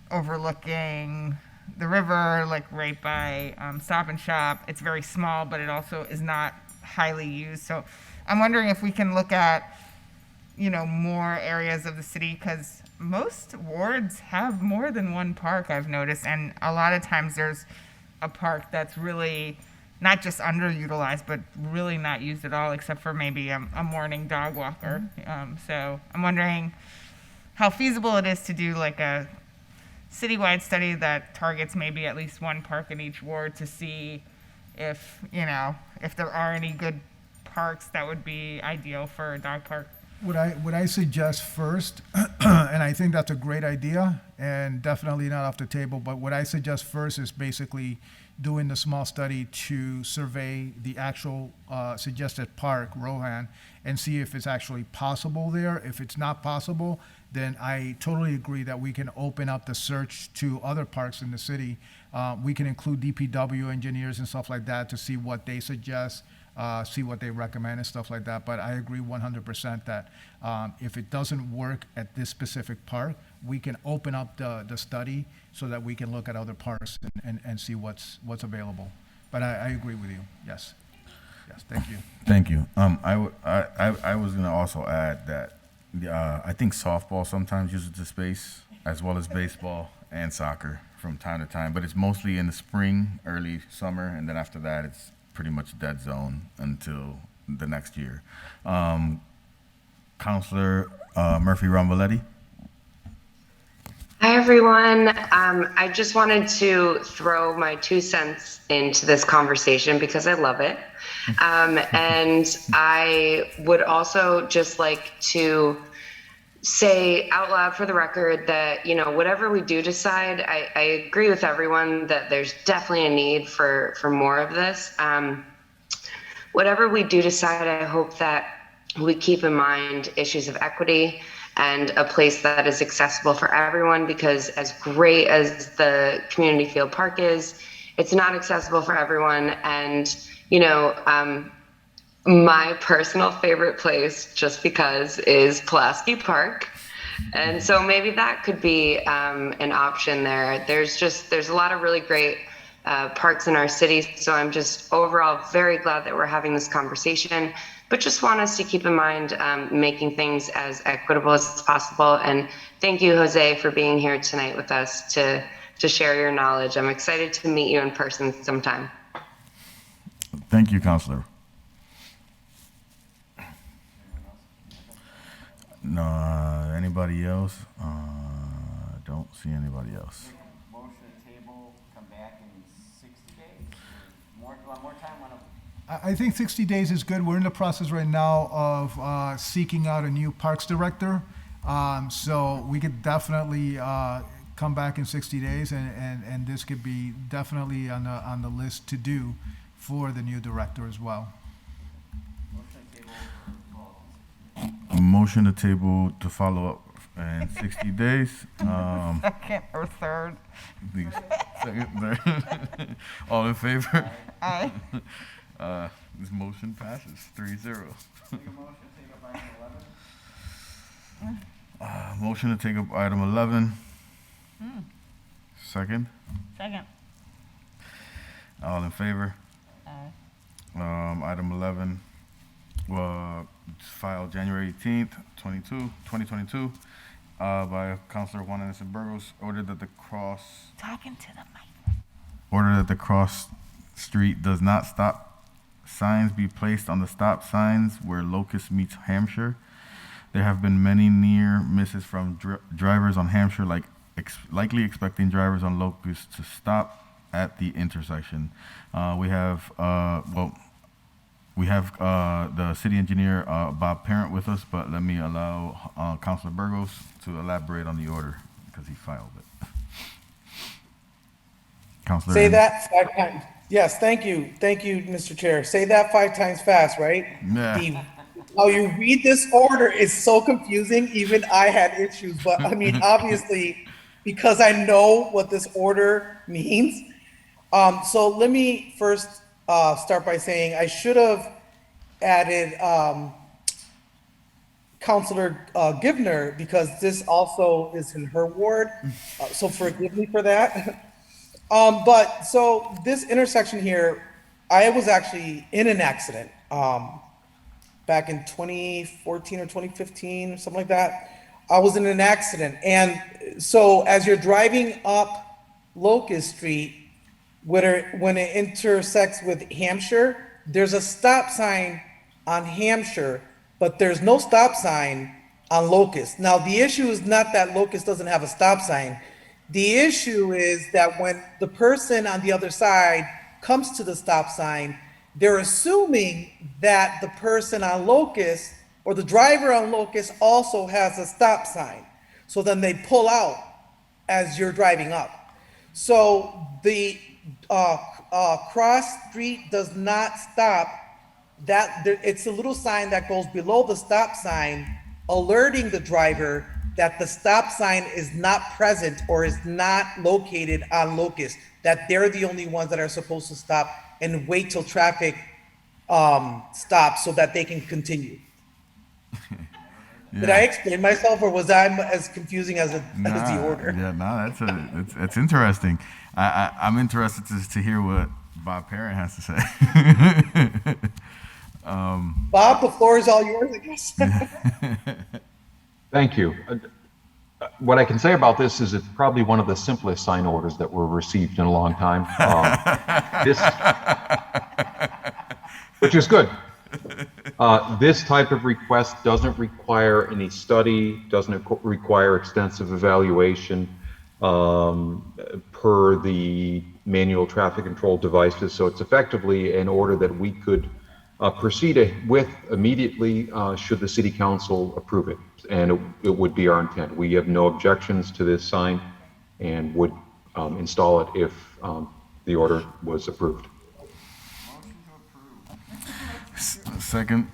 overlooking the river, like right by Stop and Shop. It's very small, but it also is not highly used. So I'm wondering if we can look at, you know, more areas of the city, because most wards have more than one park, I've noticed, and a lot of times there's a park that's really not just underutilized, but really not used at all, except for maybe a morning dog walker. So I'm wondering how feasible it is to do like a citywide study that targets maybe at least one park in each ward to see if, you know, if there are any good parks that would be ideal for a dog park. What I suggest first, and I think that's a great idea, and definitely not off the table, but what I suggest first is basically doing the small study to survey the actual suggested park, Rohan, and see if it's actually possible there. If it's not possible, then I totally agree that we can open up the search to other parks in the city. We can include DPW engineers and stuff like that to see what they suggest, see what they recommend and stuff like that. But I agree 100% that if it doesn't work at this specific park, we can open up the study so that we can look at other parks and see what's available. But I agree with you. Yes. Yes. Thank you. Thank you. I was gonna also add that I think softball sometimes uses the space as well as baseball and soccer from time to time, but it's mostly in the spring, early summer, and then after that pretty much dead zone until the next year. Counselor Murphy Ramboletti. Hi, everyone. I just wanted to throw my 2 cents into this conversation because I love it. And I would also just like to say out loud for the record that, you know, whatever we do decide, I agree with everyone that there's definitely a need for more of this. Whatever we do decide, I hope that we keep in mind issues of equity and a place that is accessible for everyone, because as great as the community field park is, it's not accessible for everyone. And, you know, my personal favorite place, just because, is Pulaski Park. And so maybe that could be an option there. There's a lot of really great parks in our city. So I'm just overall very glad that we're having this conversation, but just want us to keep in mind making things as equitable as possible. And thank you, Jose, for being here tonight with us to share your knowledge. I'm excited to meet you in person sometime. Thank you, Counselor. No, anybody else? Don't see anybody else. Motion to table, come back in 60 days? More time on a... I think 60 days is good. We're in the process right now of seeking out a new parks director. So we could definitely come back in 60 days, and this could be definitely on the list to do for the new director as well. A motion to table to follow up in 60 days. Second or third. Second. All in favor? Aye. This motion passes 3-0. Motion to take up item 11. Second. Second. All in favor? Aye. Item 11, filed January 18th, 2022, by Councilor Juan Anderson-Burgos, ordered that the cross street does not stop signs be placed on the stop signs where Locust meets Hampshire. There have been many near misses from drivers on Hampshire, likely expecting drivers on Locust to stop at the intersection. We have the city engineer, Bob Parent, with us, but let me allow Councilor Burgos to elaborate on the order because he filed it. Councilor. Say that 5 times. Yes, thank you. Thank you, Mr. Chair. Say that 5 times fast, right? Yeah. How you read this order is so confusing. Even I had issues, but I mean, obviously, because I know what this order means. So let me first start by saying I should have added Councilor Givner, because this also is in her ward. So forgive me for that. But so this intersection here, I was actually in an accident back in 2014 or 2015, something like that. I was in an accident. And so as you're driving up Locust Street, when it intersects with Hampshire, there's a stop sign on Hampshire, but there's no stop sign on Locust. Now, the issue is not that Locust doesn't have a stop sign. The issue is that when the person on the other side comes to the stop sign, they're assuming that the person on Locust or the driver on Locust also has a stop sign. So then they pull out as you're driving up. So the cross street does not stop. It's a little sign that goes below the stop sign, alerting the driver that the stop sign is not present or is not located on Locust, that they're the only ones that are supposed to stop and wait till traffic stops so that they can continue. Yeah. Did I explain myself, or was I as confusing as the order? Yeah, that's interesting. I'm interested to hear what Bob Parent has to say. Bob, the floor is all yours, I guess. Thank you. What I can say about this is it's probably one of the simplest sign orders that were received in a long time. which is good. This type of request doesn't require any study, doesn't require extensive evaluation per the manual traffic control devices. So it's effectively an order that we could proceed with immediately should the city council approve it. And it would be our intent. We have no objections to this sign and would install it if the order was approved. Second.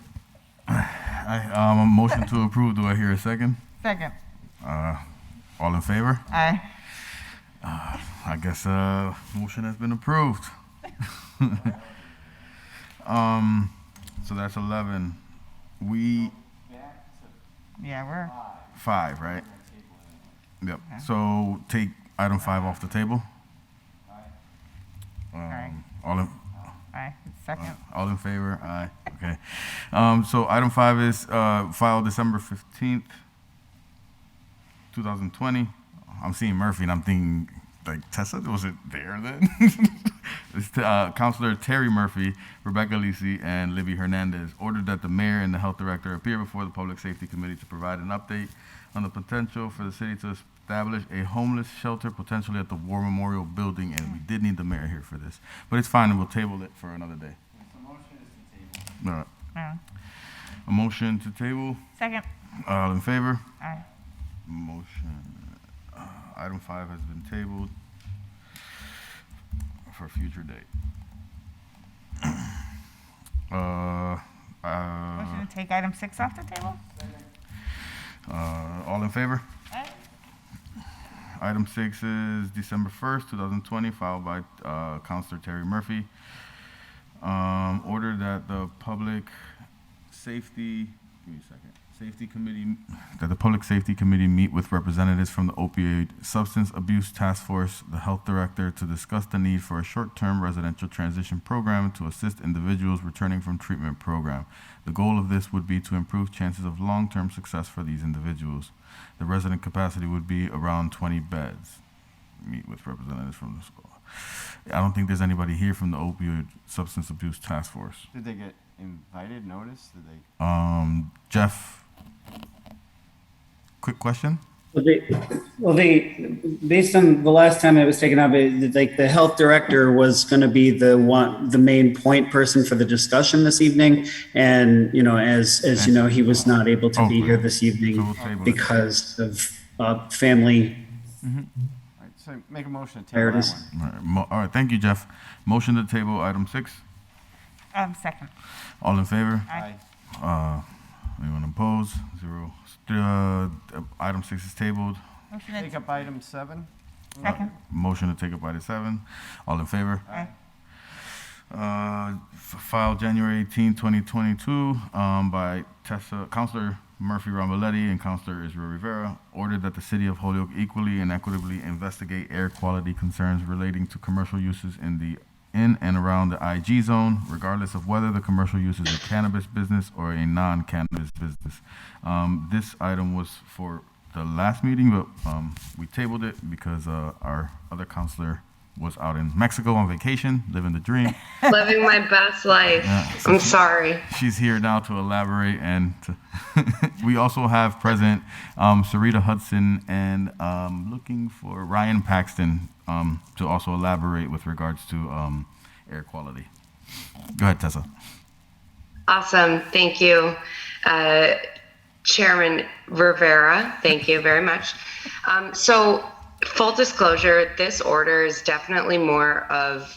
A motion to approve. Do I hear a second? Second. All in favor? Aye. I guess motion has been approved. So that's 11. Yeah, we're. 5, right? Yep. So take item 5 off the table. Aye. All in. Aye. Second. All in favor? Aye. Okay. So item 5 is filed December 15th, 2020. I'm seeing Murphy and I'm thinking, like, Tessa, was it there then? It's Councilor Terry Murphy, Rebecca LISI, and Libby Hernandez ordered that the mayor and the health director appear before the Public Safety Committee to provide an update on the potential for the city to establish a homeless shelter potentially at the War Memorial Building, and we did need the mayor here for this. But it's fine, and we'll table it for another day. All right. Yeah. A motion to table. Second. All in favor? Aye. Motion. Item 5 has been tabled for a future date. Motion to take item 6 off the table? All in favor? Aye. Item 6 is December 1st, 2020, filed by Councilor Terry Murphy. Ordered that the Public Safety, give me a second, Safety Committee, that the Public Safety Committee meet with representatives from the Opioid Substance Abuse Task Force, the Health Director, to discuss the need for a short-term residential transition program to assist individuals returning from treatment program. The goal of this would be to improve chances of long-term success for these individuals. The resident capacity would be around 20 beds. Meet with representatives from the school. I don't think there's anybody here from the Opioid Substance Abuse Task Force. Did they get invited, notice? Did they? Jeff, quick question? Based on the last time it was taken up, like the health director was going to be the main point person for the discussion this evening, and as you know, he was not able to be here this evening because of family. Mm-hmm. All right, so make a motion to There table it that is. one. All right, thank you, Jeff. Motion to table item 6. Second. All in favor? Aye. Anyone opposed? 0. Item 6 is tabled. Motion to Take up item 7. Second. Motion to take up item 7. All in favor? Aye. Filed January 18, 2022, by Councilor Murphy Ramboletti and Councilor Israel Rivera, ordered that the city of Holyoke equally and equitably investigate air quality concerns relating to commercial uses in and around the IG zone, regardless of whether the commercial use is a cannabis business or a non-cannabis business. This item was for the last meeting, but we tabled it because our other counselor was out in Mexico on vacation, living the dream. Living my best life. So I'm sorry. She's here now to elaborate, and we also have present Sarita Hudson and looking for Ryan Paxton to also elaborate with regards to air quality. Go ahead, Tessa. Awesome. Thank you. Chairman Rivera, thank you very much. So full disclosure, this order is definitely more of,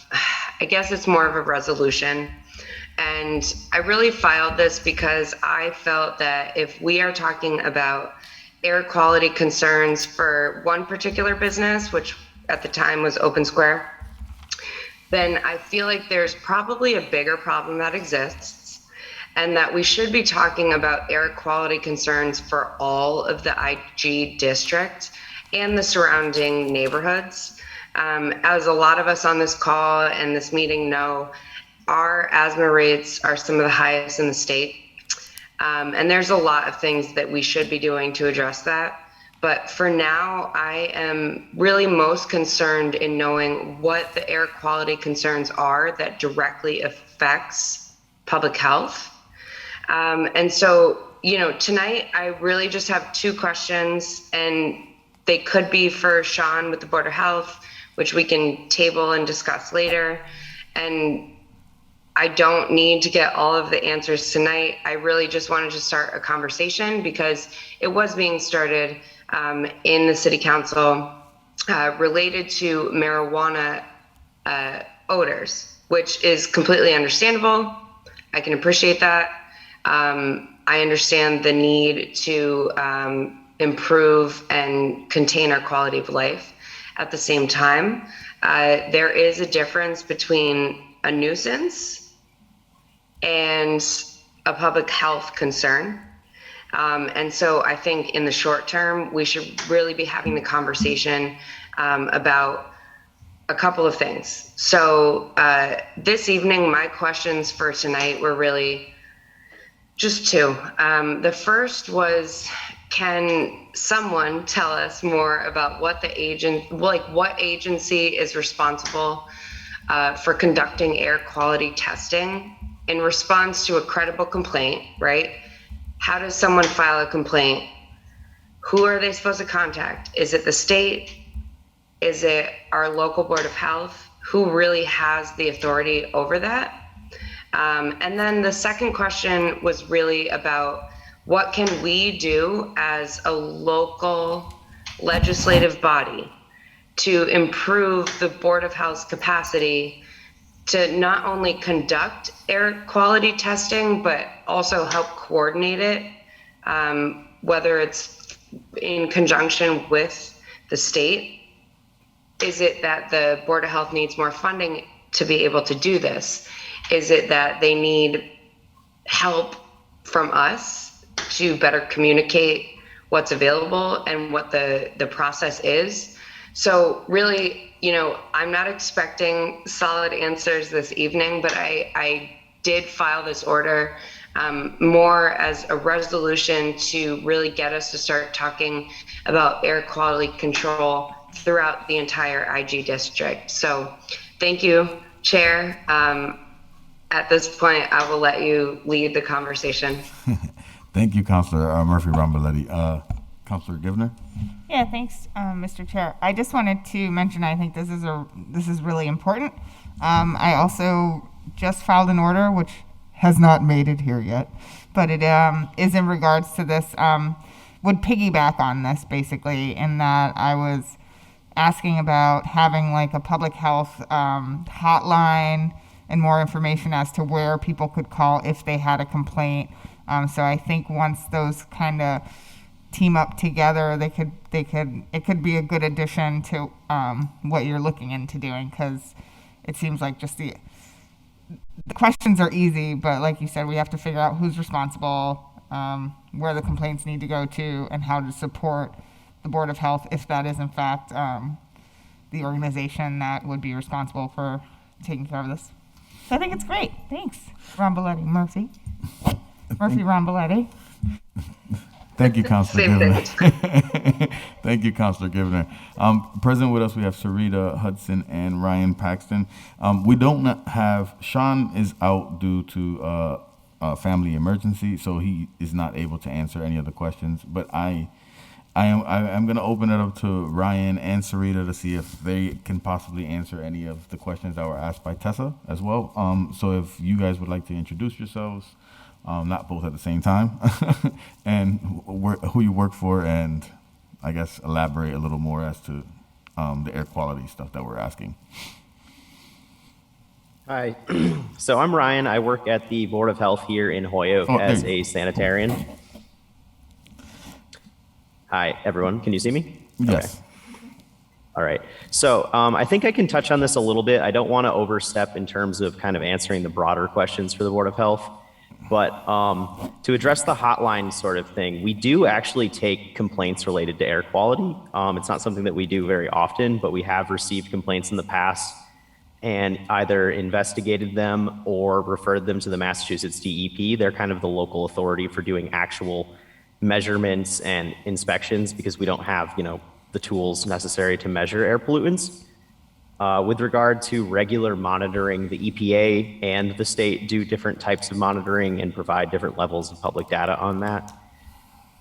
I guess it's more of a resolution. And I really filed this because I felt that if we are talking about air quality concerns for one particular business, which at the time was Open Square, then I feel like there's probably a bigger problem that exists, and that we should be talking about air quality concerns for all of the IG district and the surrounding neighborhoods. As a lot of us on this call and this meeting know, our asthma rates are some of the highest in the state. And there's a lot of things that we should be doing to address that. But for now, I am really most concerned in knowing what the air quality concerns are that directly affects public health. And so, tonight I really just have two questions, and they could be for Sean with the Board of Health, which we can table and discuss later. And I don't need to get all of the answers tonight. I really just wanted to start a conversation because it was being started in the city council related to marijuana odors, which is completely understandable. I can appreciate that. I understand the need to improve and contain our quality of life. At the same time, there is a difference between a nuisance and a public health concern. And so I think in the short term, we should really be having the conversation about a couple of things. So this evening, my questions for tonight were really just two. The first was, can someone tell us more about what what agency is responsible for conducting air quality testing in response to a credible complaint, right? How does someone file a complaint? Who are they supposed to contact? Is it the state? Is it our local Board of Health? Who really has the authority over that? And then the second question was really about what can we do as a local legislative body to improve the Board of Health's capacity to not only conduct air quality testing, but also help coordinate it, whether it's in conjunction with the state. Is it that the Board of Health needs more funding to be able to do this? Is it that they need help from us to better communicate what's available and what the process is? So really, I'm not expecting solid answers this evening, but I did file this order more as a resolution to really get us to start talking about air quality control throughout the entire IG district. So thank you, Chair. At this point, I will let you lead the conversation. Thank you, Councilor Murphy-Ramboletti. Councilor Givner? Yeah, thanks, Mr. Chair. I just wanted to mention, I think this is really important. I also just filed an order, which has not made it here yet, but it is in regards to this, would piggyback on this basically, in that I was asking about having like a public health hotline and more information as to where people could call if they had a complaint. So I think once those kind of team up together, it could be a good addition to what you're looking into doing, because it seems like just the questions are easy, but like you said, we have to figure out who's responsible, where the complaints need to go to, and how to support the Board of Health if that is in fact the organization that would be responsible for taking care of this. So I think it's great. Thanks, Murphy Ramboletti. Thank you, Councilor Givner. Thank you, Councilor Givner. Present with us, we have Sarita Hudson and Ryan Paxton. We don't have, Sean is out due to a family emergency, so he is not able to answer any of the questions, but I'm going to open it up to Ryan and Sarita to see if they can possibly answer any of the questions that were asked by Tessa as well. So if you guys would like to introduce yourselves, not both at the same time, and who you work for, and I guess elaborate a little more as to the air quality stuff that we're asking. Hi, so I'm Ryan. I work at the Board of Health here in Holyoke as a sanitarian. Hi, everyone. Can you see me? Yes. Okay. All right. So I think I can touch on this a little bit. I don't want to overstep in terms of kind of answering the broader questions for the Board of Health. But to address the hotline sort of thing, we do actually take complaints related to air quality. It's not something that we do very often, but we have received complaints in the past and either investigated them or referred them to the Massachusetts DEP. They're kind of the local authority for doing actual measurements and inspections, because we don't have, the tools necessary to measure air pollutants. With regard to regular monitoring, the EPA and the state do different types of monitoring and provide different levels of public data on that.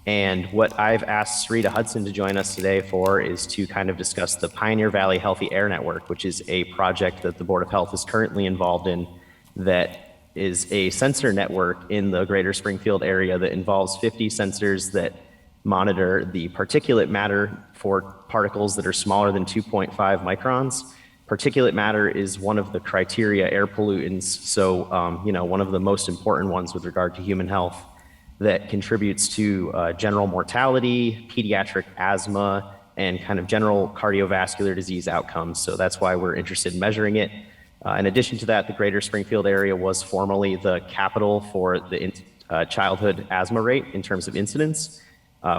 And what I've asked Sarita Hudson to join us today for is to kind of discuss the Pioneer Valley Healthy Air Network, which is a project that the Board of Health is currently involved in that is a sensor network in the greater Springfield area that involves 50 sensors that monitor the particulate matter for particles that are smaller than 2.5 microns. Particulate matter is one of the criteria air pollutants, so one of the most important ones with regard to human health that contributes to general mortality, pediatric asthma, and kind of general cardiovascular disease outcomes. So that's why we're interested in measuring it. In addition to that, the greater Springfield area was formerly the capital for the childhood asthma rate in terms of incidence.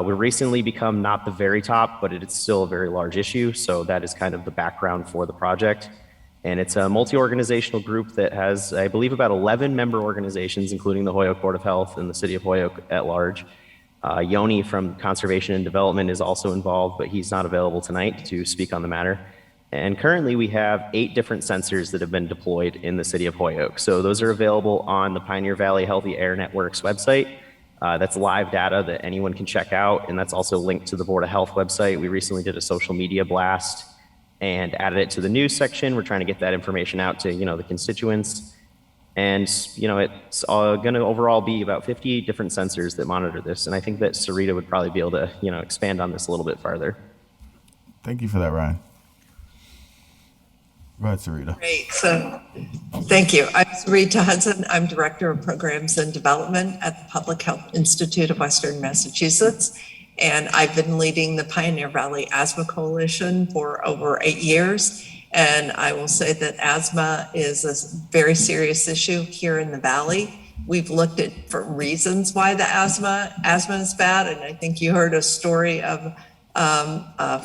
We've recently become not the very top, but it's still a very large issue. So that is kind of the background for the project. And it's a multi-organizational group that has, I believe, about 11 member organizations, including the Holyoke Board of Health and the City of Holyoke at large. Yoni from Conservation and Development is also involved, but he's not available tonight to speak on the matter. And currently we have 8 different sensors that have been deployed in the City of Holyoke. So those are available on the Pioneer Valley Healthy Air Network's website. That's live data that anyone can check out, and that's also linked to the Board of Health website. We recently did a social media blast and added it to the news section. We're trying to get that information out to the constituents. And it's going to overall be about 50 different sensors that monitor this. And I think that Sarita would probably be able to expand on this a little bit farther. Thank you for that, Ryan. Go ahead, Sarita. Great. So, thank you. I'm Sarita Hudson. I'm Director of Programs and Development at the Public Health Institute of Western Massachusetts. And I've been leading the Pioneer Valley Asthma Coalition for over 8 years. And I will say that asthma is a very serious issue here in the Valley. We've looked at for reasons why the asthma is bad. And I think you heard a story of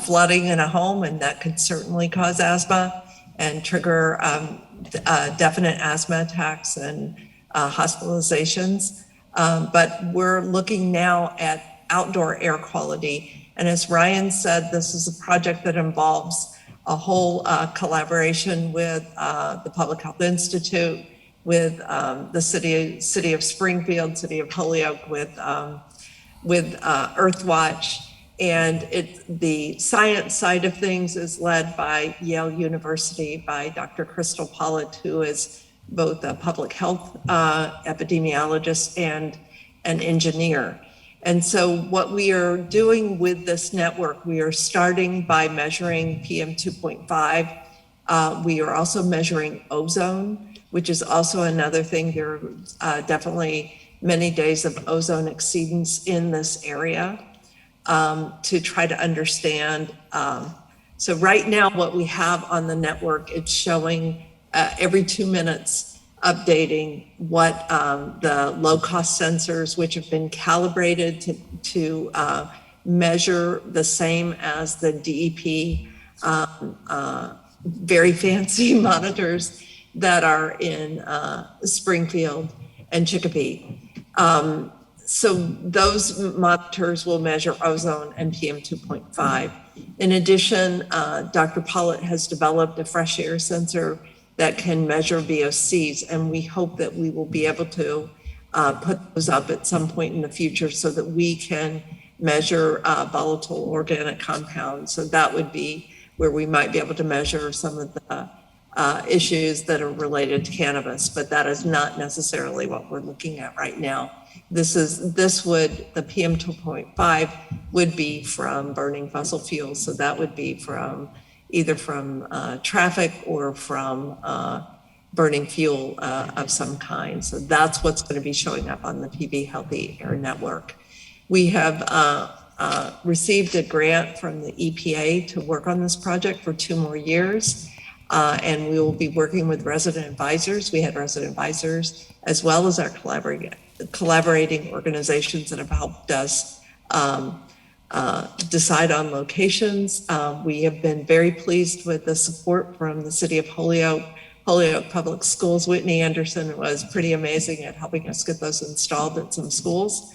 flooding in a home, and that could certainly cause asthma and trigger definite asthma attacks and hospitalizations. But we're looking now at outdoor air quality. And as Ryan said, this is a project that involves a whole collaboration with the Public Health Institute, with the city of Springfield, City of Holyoke, with Earthwatch. And the science side of things is led by Yale University, by Dr. Crystal Pollitt, who is both a public health epidemiologist and an engineer. And so what we are doing with this network, we are starting by measuring PM 2.5. We are also measuring ozone, which is also another thing. There are definitely many days of ozone exceedance in this area. To try to understand. So right now what we have on the network, it's showing every 2 minutes updating what the low-cost sensors, which have been calibrated to measure the same as the DEP very fancy monitors that are in Springfield and Chicopee. So those monitors will measure ozone and PM 2.5. In addition, Dr. Pollitt has developed a fresh air sensor that can measure VOCs, and we hope that we will be able to put those up at some point in the future so that we can measure volatile organic compounds. So that would be where we might be able to measure some of the issues that are related to cannabis, but that is not necessarily what we're looking at right now. The PM 2.5 would be from burning fossil fuels. So that would be either from traffic or from burning fuel of some kind. So that's what's going to be showing up on the PV Healthy Air Network. We have received a grant from the EPA to work on this project for 2 more years. And we will be working with resident advisors. We had resident advisors as well as our collaborating organizations that have helped us decide on locations. We have been very pleased with the support from the City of Holyoke, Holyoke Public Schools. Whitney Anderson was pretty amazing at helping us get those installed at some schools.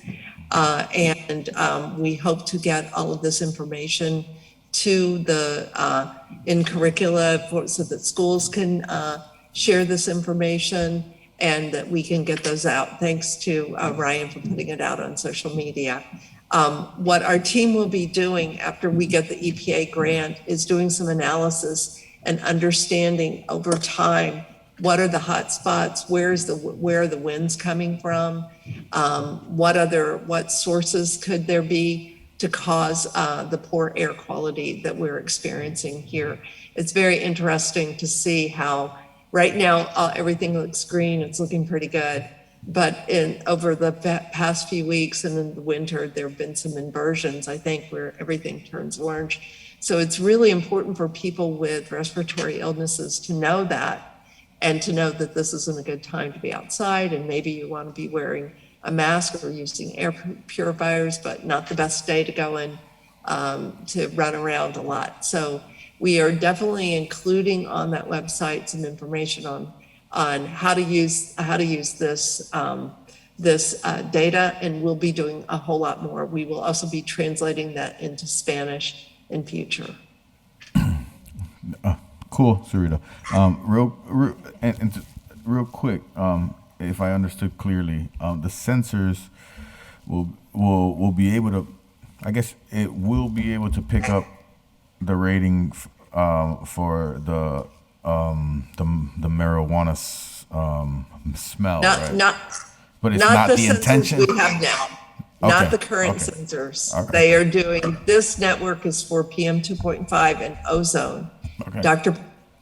And we hope to get all of this information to the, in curricula so that schools can share this information and that we can get those out. Thanks to Ryan for putting it out on social media. What our team will be doing after we get the EPA grant is doing some analysis and understanding over time, what are the hot spots? Where are the winds coming from? What sources could there be to cause the poor air quality that we're experiencing here? It's very interesting to see how right now everything looks green. It's looking pretty good. But over the past few weeks and in the winter, there have been some inversions, I think, where everything turns orange. So it's really important for people with respiratory illnesses to know that, and to know that this isn't a good time to be outside, and maybe you want to be wearing a mask or using air purifiers, but not the best day to go in to run around a lot. So we are definitely including on that website some information on how to use this data, and we'll be doing a whole lot more. We will also be translating that into Spanish in future. Cool, Sarita. Real quick, if I understood clearly, the sensors will be able to, I guess it will be able to pick up the rating for the marijuana smell, right? But it's not the intention. We have now, not the current sensors. Okay. They are doing, this network is for PM 2.5 and ozone. Okay. Dr.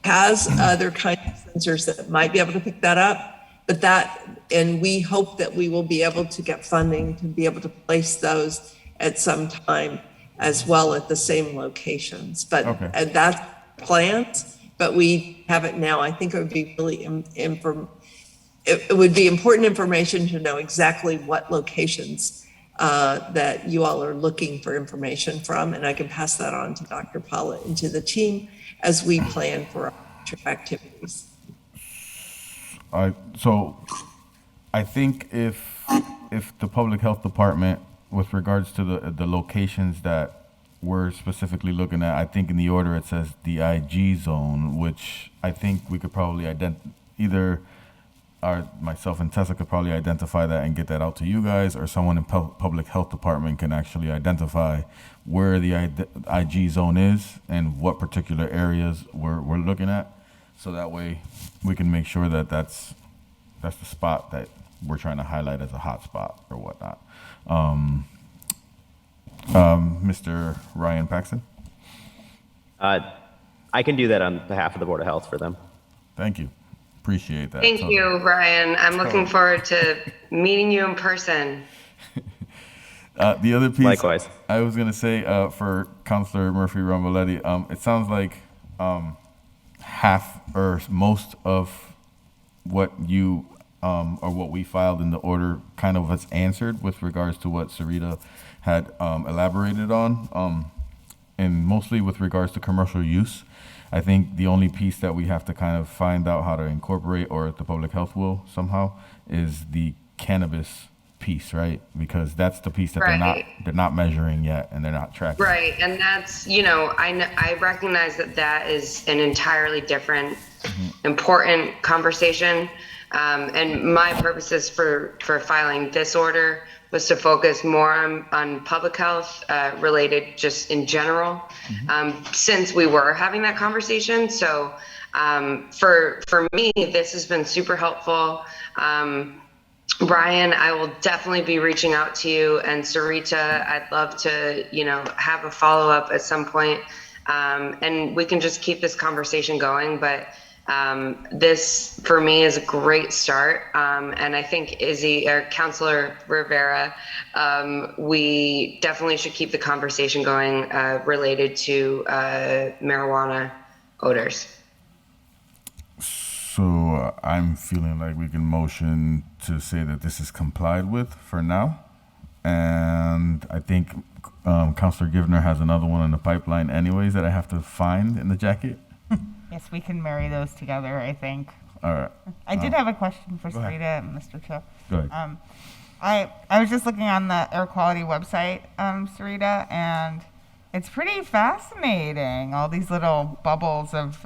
has other kinds of sensors that might be able to pick that up, and we hope that we will be able to get funding to be able to place those at some time as well at the same locations. But and that's plans, but we have it now. I think it would be really it would be important information to know exactly what locations that you all are looking for information from, and I can pass that on to Dr. Paula and to the team as we plan for our future activities. So I think if the public health department, with regards to the locations that we're specifically looking at, I think in the order it says the IG zone, which I think we could probably myself and Tessa could probably identify that and get that out to you guys, or someone in public health department can actually identify where the IG zone is and what particular areas we're looking at. So that way we can make sure that that's the spot that we're trying to highlight as a hot spot or whatnot. Mr. Ryan Paxton? I can do that on behalf of the Board of Health for them. Thank you. Appreciate that. Thank you, Ryan. I'm looking forward to meeting you in person. The other piece, likewise, I was going to say for Councilor Murphy-Ramboletti, it sounds like half or most of what you or what we filed in the order kind of was answered with regards to what Sarita had elaborated on, and mostly with regards to commercial use. I think the only piece that we have to kind of find out how to incorporate, or the public health will somehow, is the cannabis piece, right? Because that's the piece that they're not measuring yet, and they're not tracking. Right, and that's, I recognize that is an entirely different, important conversation. And my purposes for filing this order was to focus more on public health related just in general, since we were having that conversation. So for me, this has been super helpful. Brian, I will definitely be reaching out to you, and Sarita, I'd love to, have a follow-up at some point, and we can just keep this conversation going. But this for me is a great start, and I think Councilor Rivera, we definitely should keep the conversation going related to marijuana odors. So I'm feeling like we can motion to say that this is complied with for now, and I think Councilor Givner has another one in the pipeline anyways that I have to find in the jacket. Yes, we can marry those together, I think. All right. I did have a question for Sarita and Mr. Chair. Go ahead. I was just looking on the air quality website, Sarita, and It's pretty fascinating, all these little bubbles of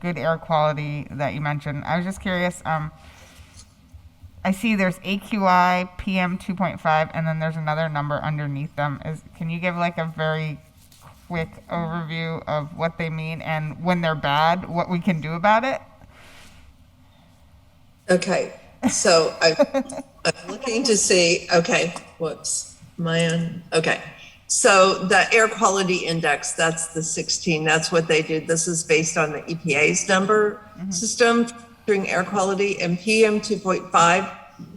good air quality that you mentioned. I was just curious, I see there's AQI, PM 2.5, and then there's another number underneath them. Can you give like a very quick overview of what they mean and when they're bad, what we can do about it? Okay, so I'm looking to see, okay, whoops, okay. So the air quality index, that's the 16, that's what they do. This is based on the EPA's number system during air quality, and PM 2.5,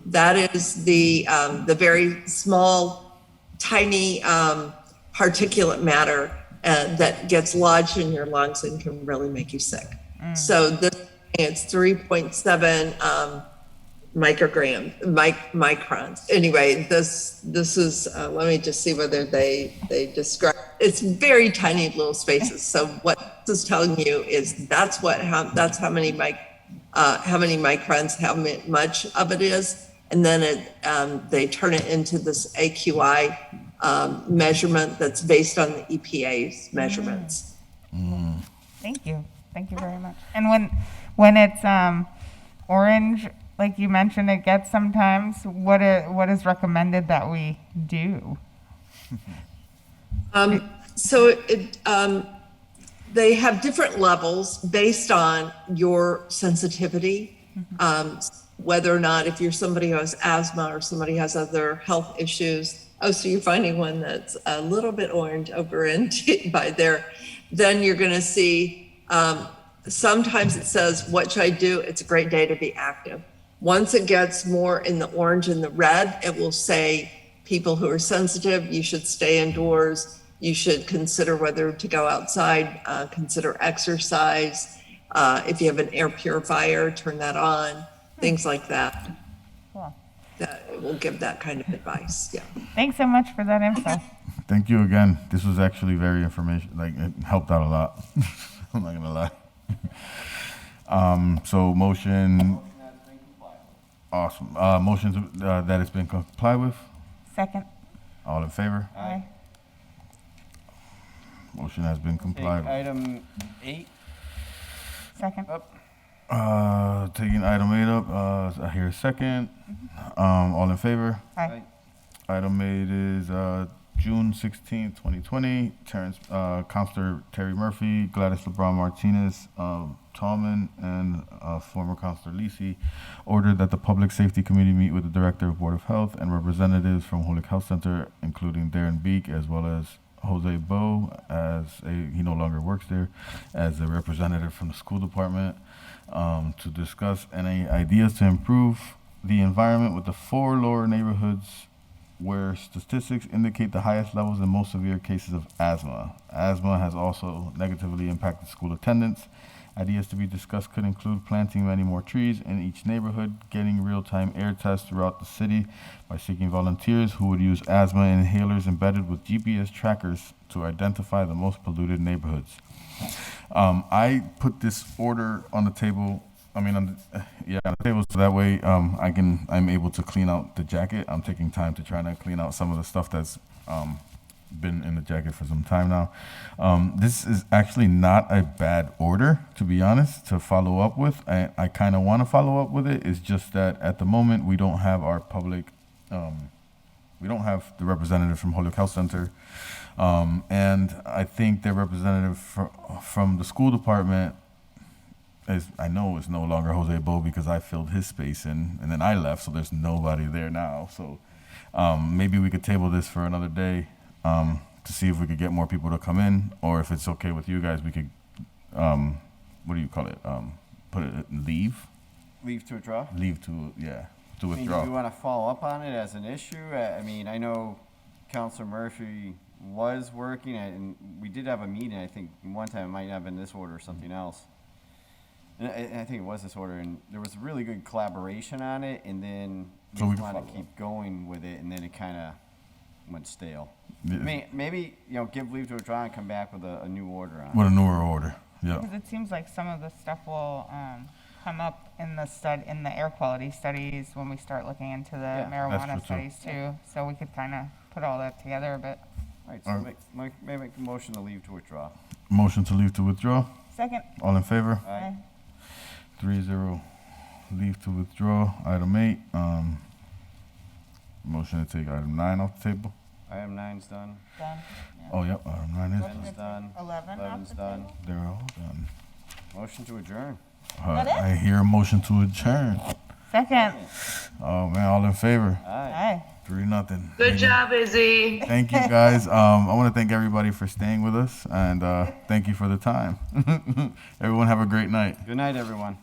that is the very small, tiny particulate matter that gets lodged in your lungs and can really make you sick. So it's 3.7 microns. Anyway, this is, let me just see whether they describe, it's very tiny little spaces. So what this is telling you is that's how many microns, how much of it is. And then they turn it into this AQI measurement that's based on the EPA's measurements. Thank you very much. And when it's orange, like you mentioned, it gets sometimes, what is recommended that we do? They have different levels based on your sensitivity, whether or not, if you're somebody who has asthma or somebody has other health issues. Oh, so you're finding one that's a little bit orange over in by there. Then you're going to see, sometimes it says, what should I do? It's a great day to be active. Once it gets more in the orange and the red, it will say people who are sensitive, you should stay indoors. You should consider whether to go outside, consider exercise. If you have an air purifier, turn that on, things like that. Cool. That it will give that kind of advice, yeah. Thanks so much for that info. Thank you again. This was actually very it helped out a lot. I'm not gonna lie. So motion. Awesome. Motion that it's been complied with. Second. All in favor? Aye. Motion has been complied with. Item 8. Second. Taking item 8 up, I hear a second. All in favor? Aye. Item 8 is June 16, 2020. Counselor Terry Murphy, Gladys LeBron-MARTINEZ, TALLMAN, and former Counselor LISI ordered that the Public Safety Committee meet with the Director of Board of Health and representatives from Holyoke Health Center, including Darren Beek, as well as Jose Bo, he no longer works there, as a representative from the school department, to discuss any ideas to improve the environment with the 4 lower neighborhoods where statistics indicate the highest levels and most severe cases of asthma. Asthma has also negatively impacted school attendance. Ideas to be discussed could include planting many more trees in each neighborhood, getting real-time air tests throughout the city by seeking volunteers who would use asthma inhalers embedded with GPS trackers to identify the most polluted neighborhoods. I put this order on the table. On the table, so that way I'm able to clean out the jacket. I'm taking time to try to clean out some of the stuff that's been in the jacket for some time now. This is actually not a bad order, to be honest, to follow up with. I kind of want to follow up with it. It's just that at the moment we don't have our public, we don't have the representative from Holyoke Health Center, and I think the representative from the school department I know it's no longer Jose Bo because I filled his space in, and then I left, so there's nobody there now. So maybe we could table this for another day to see if we could get more people to come in, or if it's okay with you guys, we could, what do you call it? Put it, leave? Leave to withdraw? Leave to, yeah, to withdraw. Do you want to follow up on it as an issue? I know Councilor Murphy was working, and we did have a meeting, I think, one time. It might not have been this order or something else. And I think it was this order, and there was really good collaboration on it, and then we want to keep going with it, and then it kind of went stale. Maybe give leave to withdraw and come back with a new order on it. With a newer order, yeah. Because it seems like some of the stuff will come up in the air quality studies when we start looking into the marijuana studies too. So we could kind of put all that together a bit. All right, so may I make a motion to leave to withdraw? Motion to leave to withdraw. Second. All in favor? Aye. 3-0. Leave to withdraw. Item 8. Motion to take item 9 off the table. Item 9's done. Done. Oh, yep, item 9 is 10's done. 11 off 11's the done. table. They're all done. Motion to adjourn. That it? I hear a motion to adjourn. Second. Oh, man, all in favor? Aye. 3-0. Good job, Izzy. Thank you, guys. I want to thank everybody for staying with us, and thank you for the time. Everyone have a great night. Good night, everyone.